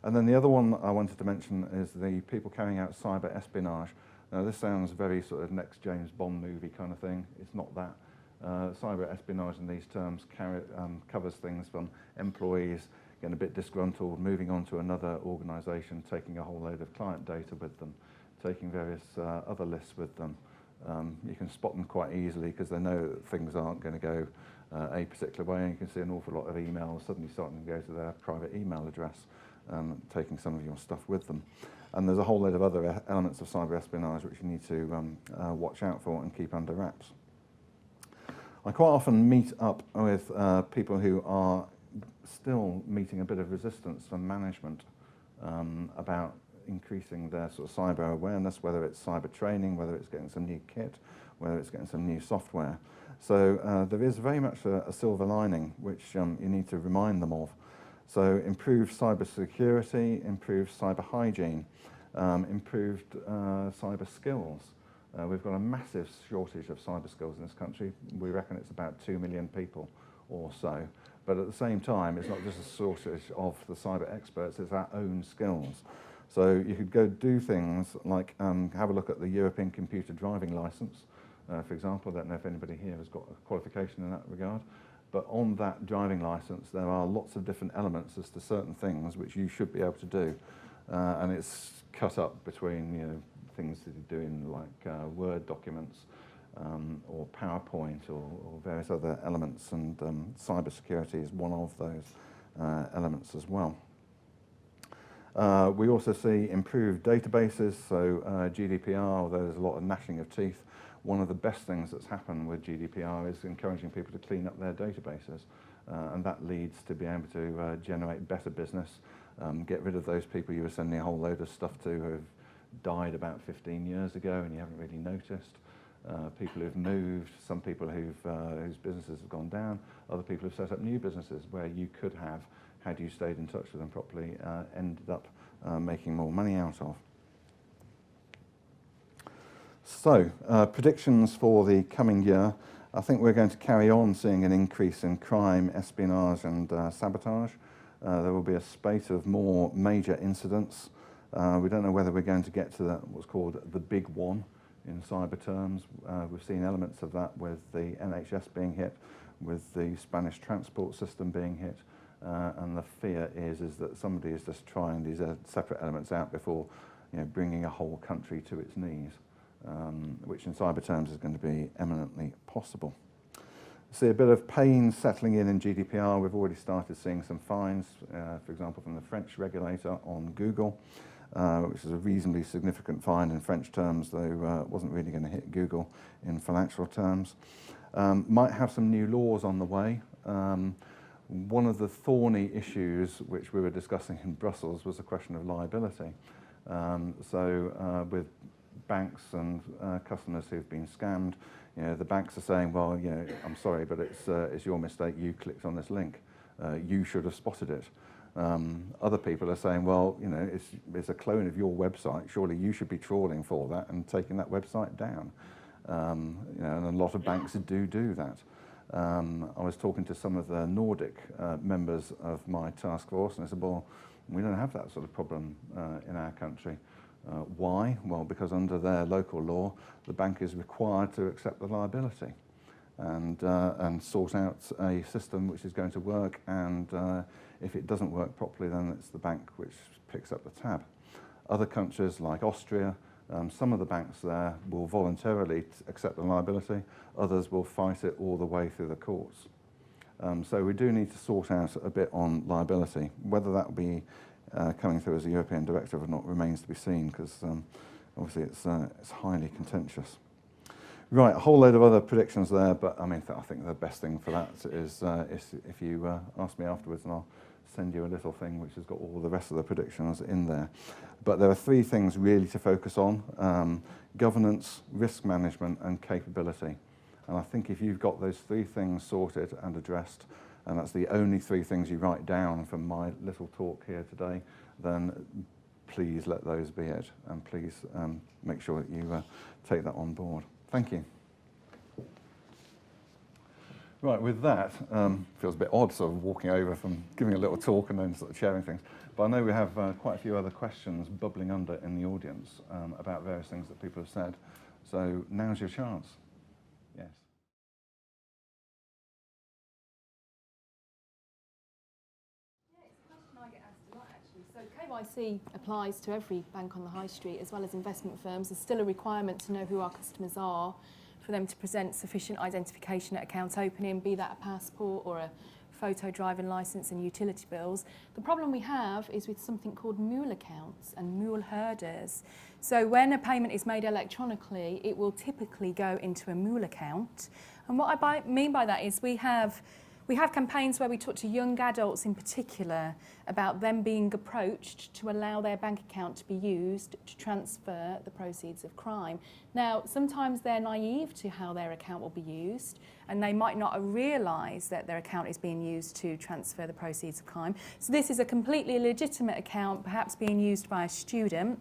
And then the other one I wanted to mention is the people carrying out cyber espionage. Now this sounds very sort of next James Bond movie kind of thing. It's not that. Cyber espionage in these terms covers things from employees getting a bit disgruntled, moving on to another organisation, taking a whole load of client data with them, taking various other lists with them. You can spot them quite easily because they know that things aren't going to go a particular way, and you can see an awful lot of emails suddenly starting to go to their private email address, taking some of your stuff with them. And there's a whole load of other elements of cyber espionage which you need to watch out for and keep under wraps. I quite often meet up with people who are still meeting a bit of resistance from management about increasing their sort of cyber awareness, whether it's cyber training, whether it's getting some new kit, whether it's getting some new software. So there is very much a silver lining which you need to remind them of. So improved cyber security, improved cyber hygiene, improved cyber skills. We've got a massive shortage of cyber skills in this country. We reckon it's about 2 million people or so. But at the same time, it's not just a shortage of the cyber experts, it's our own skills. So you could go do things like have a look at the European computer driving license, for example. I don't know if anybody here has got a qualification in that regard. But on that driving license, there are lots of different elements as to certain things which you should be able to do. And it's cut up between things that you do in like Word documents or PowerPoint or various other elements, and cybersecurity is one of those elements as well. We also see improved databases, so GDPR, although there's a lot of gnashing of teeth, one of the best things that's happened with GDPR is encouraging people to clean up their databases, and that leads to being able to generate better business, get rid of those people you were sending a whole load of stuff to who have died about 15 years ago and you haven't really noticed. People who've moved, some people whose businesses have gone down, other people who've set up new businesses where you could have, had you stayed in touch with them properly, ended up making more money out of. So, predictions for the coming year. I think we're going to carry on seeing an increase in crime, espionage and sabotage. There will be a spate of more major incidents. We don't know whether we're going to get to what's called the big one in cyber terms. We've seen elements of that with the NHS being hit, with the Spanish transport system being hit, and the fear is that somebody is just trying these separate elements out before bringing a whole country to its knees, which in cyber terms is going to be eminently possible. See a bit of pain settling in GDPR. We've already started seeing some fines, for example, from the French regulator on Google, which is a reasonably significant fine in French terms, though it wasn't really going to hit Google in financial terms. Might have some new laws on the way. One of the thorny issues which we were discussing in Brussels was the question of liability. With banks and customers who've been scammed, the banks are saying, well, I'm sorry, but it's your mistake. You clicked on this link. You should have spotted it. Other people are saying, well, it's a clone of your website. Surely you should be trawling for that and taking that website down. And a lot of banks do that. I was talking to some of the Nordic members of my task force, and I said, well, we don't have that sort of problem in our country. Why? Well, because under their local law, the bank is required to accept the liability and sort out a system which is going to work, and if it doesn't work properly, then it's the bank which picks up the tab. Other countries like Austria, some of the banks there will voluntarily accept the liability, others will fight it all the way through the courts. So we do need to sort out a bit on liability. Whether that will be coming through as a European directive or not remains to be seen, because obviously it's highly contentious. Right, a whole load of other predictions there, but I think the best thing for that is if you ask me afterwards, and I'll send you a little thing which has got all the rest of the predictions in there. But there are three things really to focus on: governance, risk management, and capability. And I think if you've got those three things sorted and addressed, and that's the only three things you write down from my little talk here today, then please let those be it, and please make sure that you take that on board. Thank you. Right, with that, feels a bit odd sort of walking over from giving a little talk and then sort of sharing things. But I know we have quite a few other questions bubbling under in the audience about various things that people have said. So now's your chance. Yes. Yeah, it's a question I get asked a lot, actually. So KYC applies to every bank on the high street, as well as investment firms. There's still a requirement to know who our customers are, for them to present sufficient identification at account opening, be that a passport or a photo driving licence and utility bills. The problem we have is with something called mule accounts and mule herders. So when a payment is made electronically, it will typically go into a mule account. And what I mean by that is we have campaigns where we talk to young adults in particular about them being approached to allow their bank account to be used to transfer the proceeds of crime. Now, sometimes they're naive to how their account will be used, and they might not realise that their account is being used to transfer the proceeds of crime. So this is a completely legitimate account, perhaps being used by a student,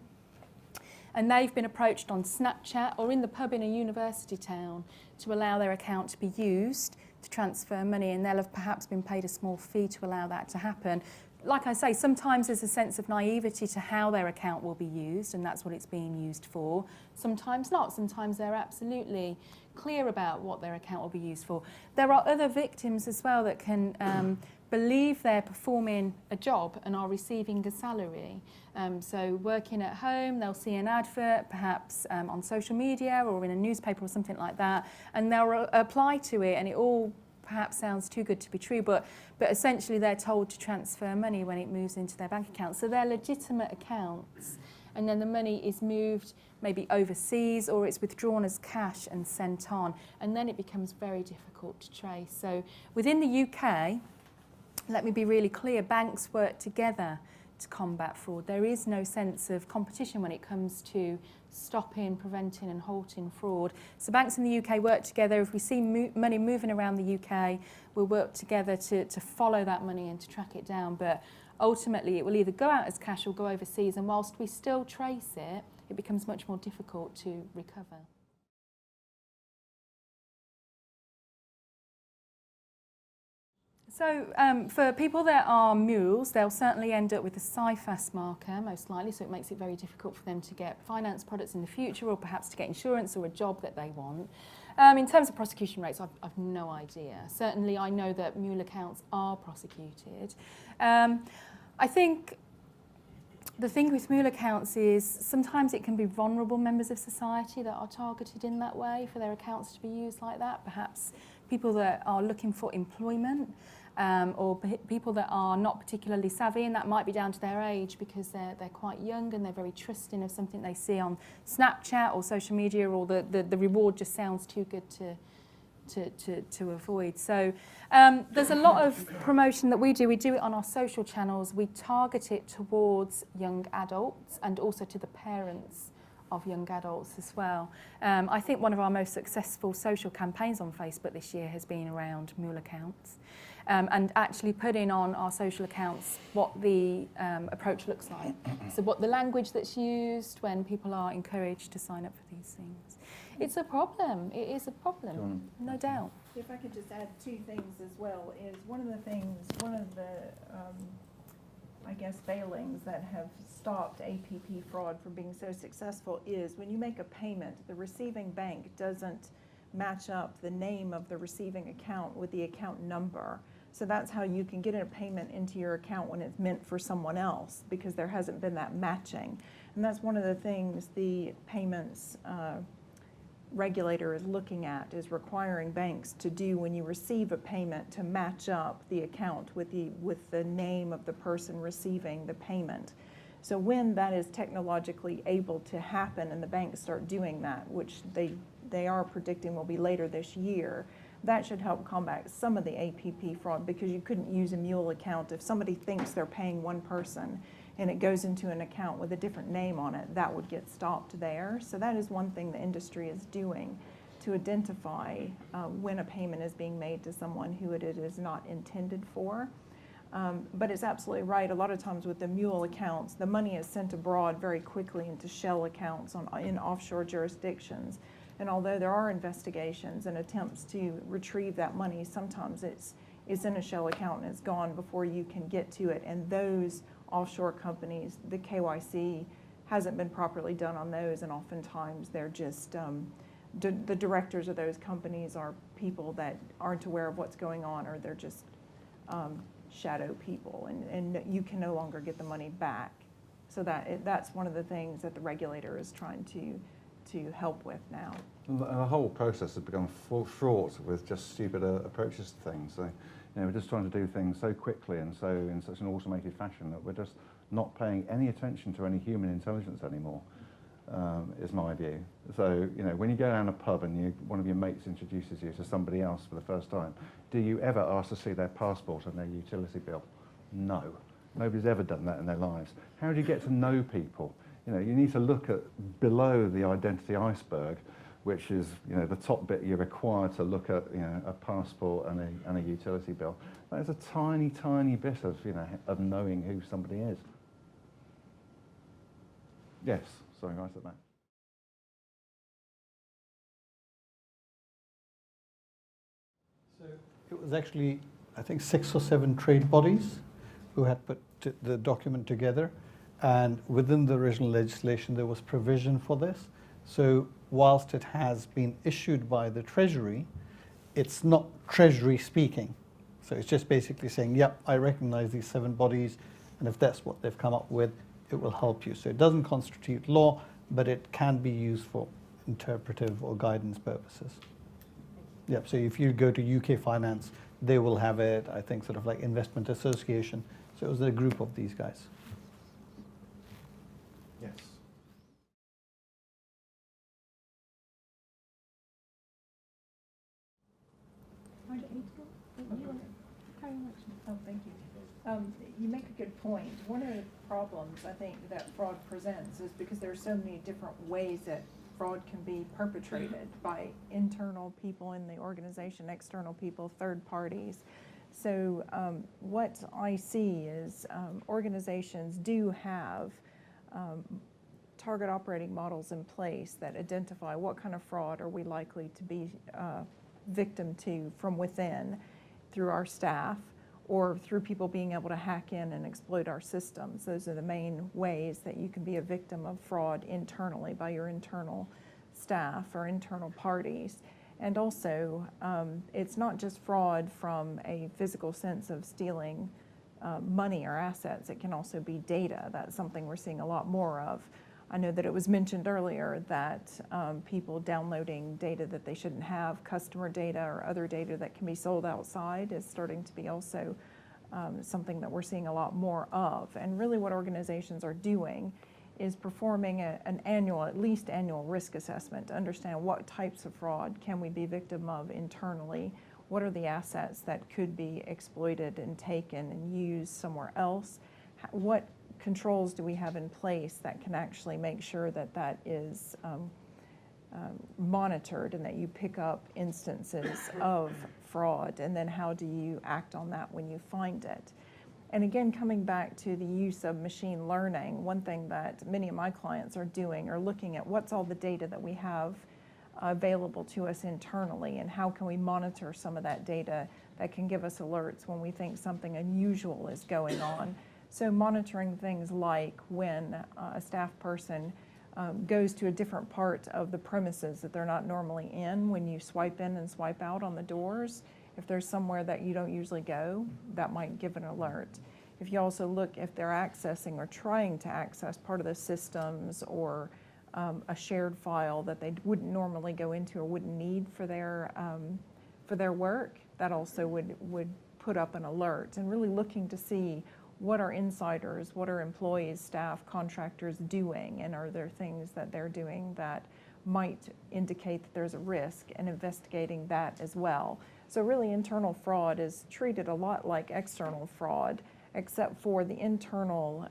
and they've been approached on Snapchat or in the pub in a university town to allow their account to be used to transfer money, and they'll have perhaps been paid a small fee to allow that to happen. Like I say, sometimes there's a sense of naivety to how their account will be used, and that's what it's being used for. Sometimes not. Sometimes they're absolutely clear about what their account will be used for. There are other victims as well that can believe they're performing a job and are receiving a salary. So working at home, they'll see an advert, perhaps on social media or in a newspaper or something like that, and they'll apply to it, and it all perhaps sounds too good to be true, but essentially they're told to transfer money when it moves into their bank account. So they're legitimate accounts, and then the money is moved maybe overseas, or it's withdrawn as cash and sent on, and then it becomes very difficult to trace. So within the UK, let me be really clear, banks work together to combat fraud. There is no sense of competition when it comes to stopping, preventing and halting fraud. So banks in the UK work together. If we see money moving around the UK, we'll work together to follow that money and to track it down. But ultimately it will either go out as cash or go overseas, and whilst we still trace it, it becomes much more difficult to recover. So for people that are mules, they'll certainly end up with a CIFAS marker, most likely, so it makes it very difficult for them to get finance products in the future, or perhaps to get insurance or a job that they want. In terms of prosecution rates, I've no idea. Certainly I know that mule accounts are prosecuted. I think the thing with mule accounts is sometimes it can be vulnerable members of society that are targeted in that way for their accounts to be used like that. Perhaps people that are looking for employment, or people that are not particularly savvy, and that might be down to their age because they're quite young and they're very trusting of something they see on Snapchat or social media, or the reward just sounds too good to to avoid. So there's a lot of promotion that we do. We do it on our social channels. We target it towards young adults and also to the parents of young adults as well. I think one of our most successful social campaigns on Facebook this year has been around mule accounts. And actually putting on our social accounts what the approach looks like. So what the language that's used when people are encouraged to sign up for these things. It's a problem. It is a problem, no doubt. If I could just add two things as well, is one of the I guess, failings that have stopped APP fraud from being so successful is when you make a payment, the receiving bank doesn't match up the name of the receiving account with the account number. So that's how you can get a payment into your account when it's meant for someone else, because there hasn't been that matching. And that's one of the things the payments regulator is looking at, is requiring banks to do when you receive a payment to match up the account with the name of the person receiving the payment. So when that is technologically able to happen and the banks start doing that, which they are predicting will be later this year, that should help combat some of the APP fraud, because you couldn't use a mule account. If somebody thinks they're paying one person and it goes into an account with a different name on it, that would get stopped there. So that is one thing the industry is doing to identify when a payment is being made to someone who it is not intended for. But it's absolutely right. A lot of times with the mule accounts, the money is sent abroad very quickly into shell accounts in offshore jurisdictions. And although there are investigations and attempts to retrieve that money, sometimes it's in a shell account and it's gone before you can get to it. And those offshore companies, the KYC hasn't been properly done on those, and oftentimes they're just, the directors of those companies are people that aren't aware of what's going on, or they're just shadow people, and you can no longer get the money back. So that's one of the things that the regulator is trying to help with now. The whole process has become fraught with just stupid approaches to things. So, we're just trying to do things so quickly and so in such an automated fashion that we're just not paying any attention to any human intelligence anymore, is my view. So, when you go down a pub and one of your mates introduces you to somebody else for the first time, do you ever ask to see their passport and their utility bill? No. Nobody's ever done that in their lives. How do you get to know people? You need to look at below the identity iceberg, which is, the top bit you're required to look at, a passport and a utility bill. That is a tiny, tiny bit of, of knowing who somebody is. Yes, sorry, right at that. So it was actually, I think, 6 or 7 trade bodies who had put the document together. And within the original legislation, there was provision for this. So whilst it has been issued by the Treasury, it's not Treasury speaking. So it's just basically saying, yep, I recognize these 7 bodies, and if that's what they've come up with, it will help you. So it doesn't constitute law, but it can be used for interpretive or guidance purposes. Yep, so if you go to UK Finance, they will have it, I think, sort of like Investment Association. So it was a group of these guys. Yes. Oh, thank you. You make a good point. One of the problems I think that fraud presents is because there are so many different ways that fraud can be perpetrated by internal people in the organization, external people, third parties. So what I see is organizations do have target operating models in place that identify what kind of fraud are we likely to be victim to from within through our staff or through people being able to hack in and exploit our systems. Those are the main ways that you can be a victim of fraud internally by your internal staff or internal parties. And also, it's not just fraud from a physical sense of stealing money or assets. It can also be data. That's something we're seeing a lot more of. I know that it was mentioned earlier that people downloading data that they shouldn't have, customer data or other data that can be sold outside, is starting to be also something that we're seeing a lot more of. And really what organizations are doing is performing an annual, at least annual risk assessment to understand what types of fraud can we be victim of internally, what are the assets that could be exploited and taken and used somewhere else, what controls do we have in place that can actually make sure that that is monitored and that you pick up instances of fraud, and then how do you act on that when you find it. And again, coming back to the use of machine learning, one thing that many of my clients are doing are looking at what's all the data that we have available to us internally, and how can we monitor some of that data that can give us alerts when we think something unusual is going on. So monitoring things like when a staff person goes to a different part of the premises that they're not normally in, when you swipe in and swipe out on the doors. If there's somewhere that you don't usually go, that might give an alert. If you also look if they're accessing or trying to access part of the systems or a shared file that they wouldn't normally go into or wouldn't need for their work, that also would put up an alert. And really looking to see what are insiders, what are employees, staff, contractors doing, and are there things that they're doing that might indicate that there's a risk, and investigating that as well. So really internal fraud is treated a lot like external fraud, except for the internal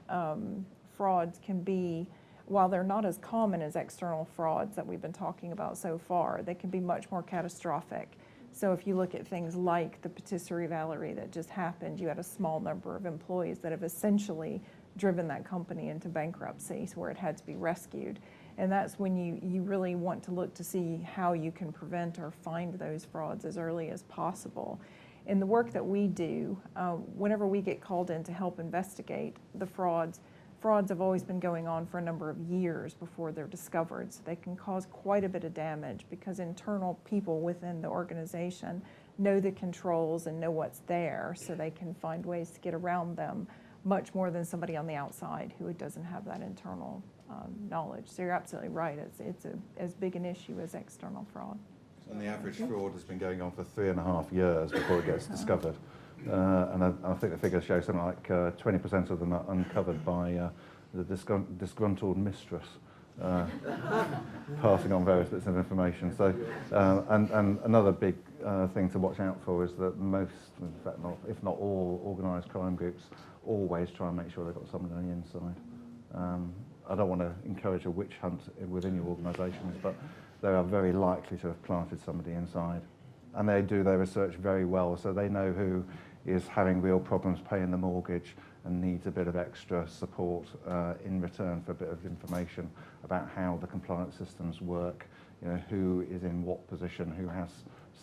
frauds can be, while they're not as common as external frauds that we've been talking about so far, they can be much more catastrophic. So if you look at things like the patisserie Valerie that just happened, you had a small number of employees that have essentially driven that company into bankruptcy, so where it had to be rescued. And that's when you really want to look to see how you can prevent or find those frauds as early as possible. In the work that we do, whenever we get called in to help investigate the frauds have always been going on for a number of years before they're discovered. So they can cause quite a bit of damage because internal people within the organization know the controls and know what's there, so they can find ways to get around them much more than somebody on the outside who doesn't have that internal knowledge. So you're absolutely right. It's as big an issue as external fraud. And the average fraud has been going on for 3.5 years before it gets discovered. And I think the figures show something like 20% of them are uncovered by the disgruntled mistress passing on various bits of information. So, and another big thing to watch out for is that most, in fact, if not all, organised crime groups always try and make sure they've got someone on the inside. I don't want to encourage a witch hunt within your organisations, but they are very likely to have planted somebody inside. And they do their research very well, so they know who is having real problems paying the mortgage and needs a bit of extra support in return for a bit of information about how the compliance systems work, who is in what position, who has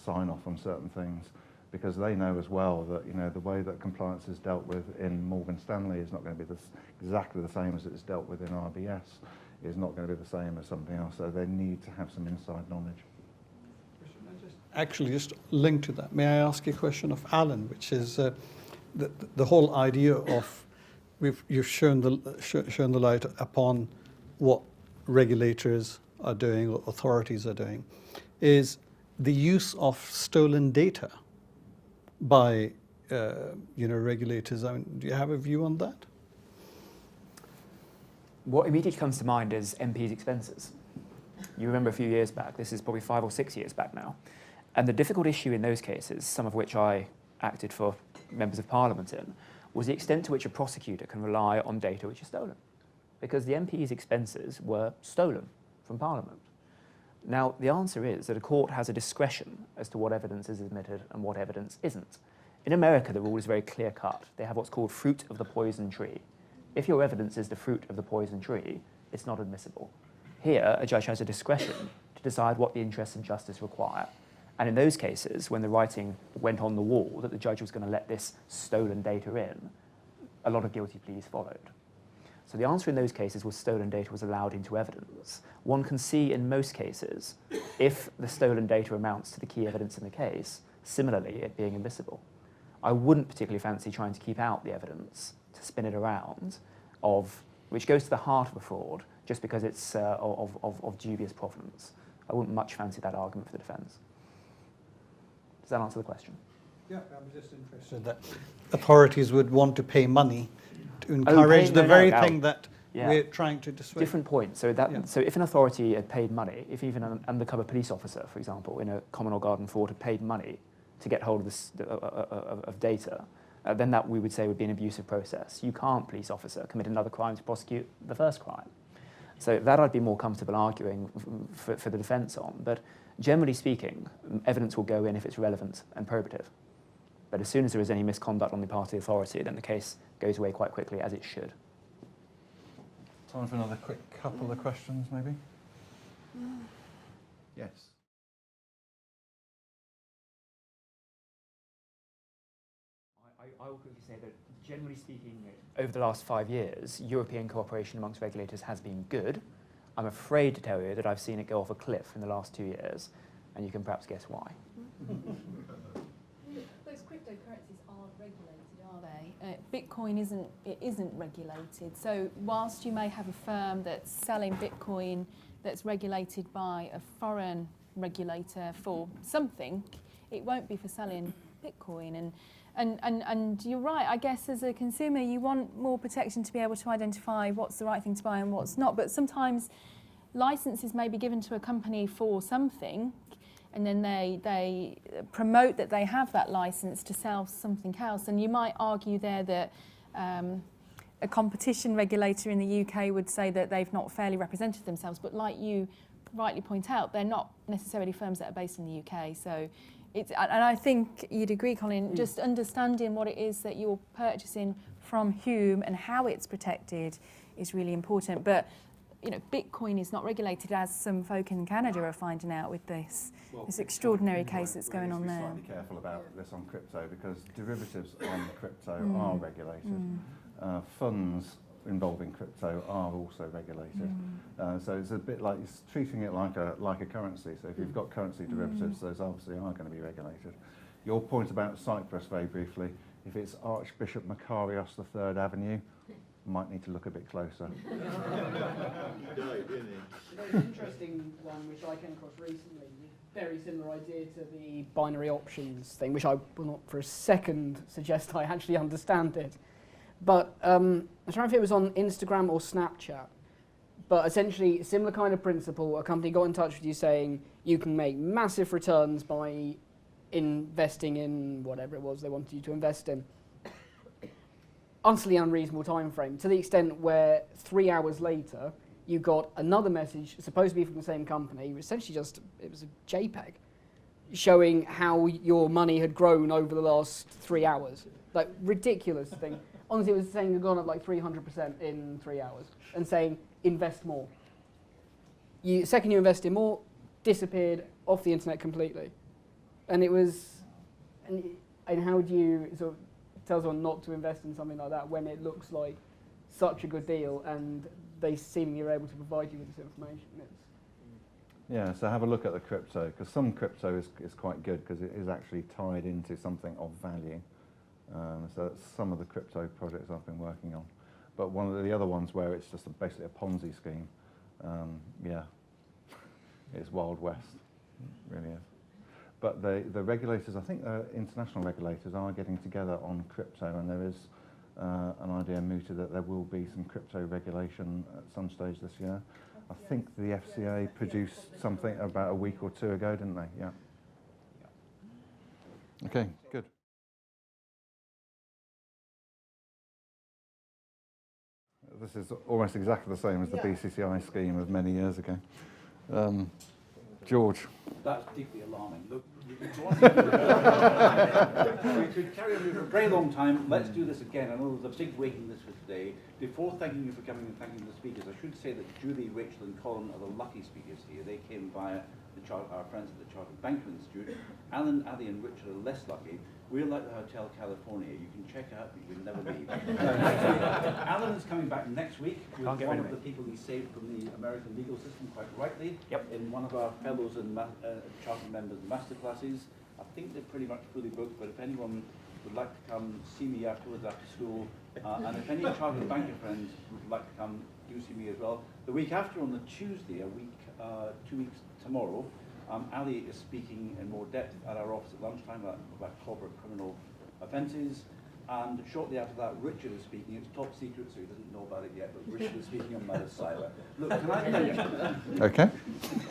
sign off on certain things, because they know as well that the way that compliance is dealt with in Morgan Stanley is not going to be exactly the same as it's dealt with in RBS, is not going to be the same as something else, so they need to have some inside knowledge. Actually, just linked to that, may I ask you a question of Alan, which is the whole idea of you've shown the light upon what regulators are doing or authorities are doing, is the use of stolen data by regulators. I mean, do you have a view on that? What immediately comes to mind is MPs' expenses. You remember a few years back, this is probably 5 or 6 years back now, and the difficult issue in those cases, some of which I acted for members of Parliament in, was the extent to which a prosecutor can rely on data which is stolen. Because the MP's expenses were stolen from Parliament. Now, the answer is that a court has a discretion as to what evidence is admitted and what evidence isn't. In America, the rule is very clear-cut. They have what's called fruit of the poison tree. If your evidence is the fruit of the poison tree, it's not admissible. Here, a judge has a discretion to decide what the interests of justice require. And in those cases, when the writing went on the wall that the judge was going to let this stolen data in, a lot of guilty pleas followed. So the answer in those cases was stolen data was allowed into evidence. One can see in most cases, if the stolen data amounts to the key evidence in the case, similarly it being admissible. I wouldn't particularly fancy trying to keep out the evidence, to spin it around, which goes to the heart of a fraud, just because it's of dubious provenance. I wouldn't much fancy that argument for the defence. Does that answer the question? Yeah, I'm just interested that authorities would want to pay money to encourage the very thing that Yeah. we're trying to dissuade. Different point. So so if an authority had paid money, if even an undercover police officer, for example, in a common or garden fraud had paid money to get hold of this of data, then that we would say would be an abusive process. You can't, police officer, commit another crime to prosecute the first crime. So that I'd be more comfortable arguing for the defence on. But generally speaking, evidence will go in if it's relevant and probative. But as soon as there is any misconduct on the part of the authority, then the case goes away quite quickly, as it should. Time for another quick couple of questions, maybe? Yes. I will quickly say that, generally speaking, over the last 5 years, European cooperation amongst regulators has been good. I'm afraid to tell you that I've seen it go off a cliff in the last 2 years, and you can perhaps guess why. Those cryptocurrencies aren't regulated, are they? Bitcoin isn't regulated. So whilst you may have a firm that's selling Bitcoin that's regulated by a foreign regulator for something, it won't be for selling Bitcoin. And you're right, I guess as a consumer you want more protection to be able to identify what's the right thing to buy and what's not. But sometimes licenses may be given to a company for something, and then they promote that they have that license to sell something else. And you might argue there that a competition regulator in the UK would say that they've not fairly represented themselves. But like you rightly point out, they're not necessarily firms that are based in the UK. So and I think you'd agree, Colin, just understanding what it is that you're purchasing from whom and how it's protected is really important. But you know, Bitcoin is not regulated, as some folk in Canada are finding out with this extraordinary case that's going on there. We need to be slightly careful about this on crypto, because derivatives on crypto are regulated. Funds involving crypto are also regulated. So it's a bit like it's treating it like a currency. So if you've got currency derivatives, those obviously are going to be regulated. Your point about Cyprus, very briefly, if it's Archbishop Makarios III Avenue, might need to look a bit closer. There's an interesting one which I came across recently, very similar idea to the binary options thing, which I will not for a second suggest I actually understand it. But I'm trying if it was on Instagram or Snapchat. But essentially, similar kind of principle, a company got in touch with you saying you can make massive returns by investing in whatever it was they wanted you to invest in. Utterly unreasonable time frame, to the extent where 3 hours later, you got another message, supposed to be from the same company, essentially it was a JPEG, showing how your money had grown over the last 3 hours. Like, ridiculous thing. Honestly, it was saying you'd gone up like 300% in 3 hours, and saying, invest more. Second you invested more, disappeared off the internet completely. And it was, and how do you sort of tell someone not to invest in something like that when it looks like such a good deal and they seemingly are able to provide you with this information? Yeah, so have a look at the crypto, because some crypto is quite good because it is actually tied into something of value. So that's some of the crypto projects I've been working on. But one of the other ones where it's just basically a Ponzi scheme, yeah, it's Wild West, it really is. But the regulators, I think the international regulators are getting together on crypto, and there is an idea mooted that there will be some crypto regulation at some stage this year. I think the FCA produced something about a week or two ago, didn't they? Yeah. Okay, good. This is almost exactly the same as the BCCI scheme of many years ago. George. That's particularly alarming. Look, we could carry on for a very long time. Let's do this again. I know there's a big waiting list for today. Before thanking you for coming and thanking the speakers, I should say that Julie, Rachel and Colin are the lucky speakers here. They came via our friends at the Chartered Banking Institute. Alan, Ali and Richard are less lucky. We're like the Hotel California. You can check out, but you will never leave. Alan is coming back next week with one of the people he saved from the American legal system, quite rightly, in one of our fellows and Chartered members masterclasses. I think they're pretty much fully booked, but if anyone would like to come, see me afterwards after school. And if any Chartered Banker friends would like to come, do see me as well. The week after, on the Tuesday, 2 weeks tomorrow, Ali is speaking in more depth at our office at lunchtime about corporate criminal offences. and shortly after that, Richard is speaking. It's top secret, so he doesn't know about it yet, but Richard is speaking on Mother Sila. Look, can I thank you? Okay.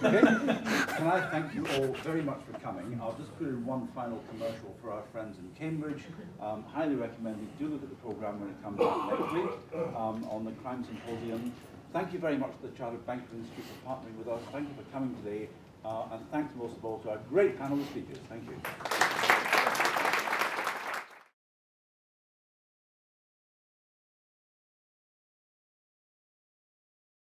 Okay? Can I thank you all very much for coming? I'll just put in one final commercial for our friends in Cambridge. Highly recommend you do look at the programme when it comes out next week on the Crime Symposium. Thank you very much to the Chartered Banking Institute for partnering with us. Thank you for coming today. And thanks most of all to our great panel of speakers. Thank you.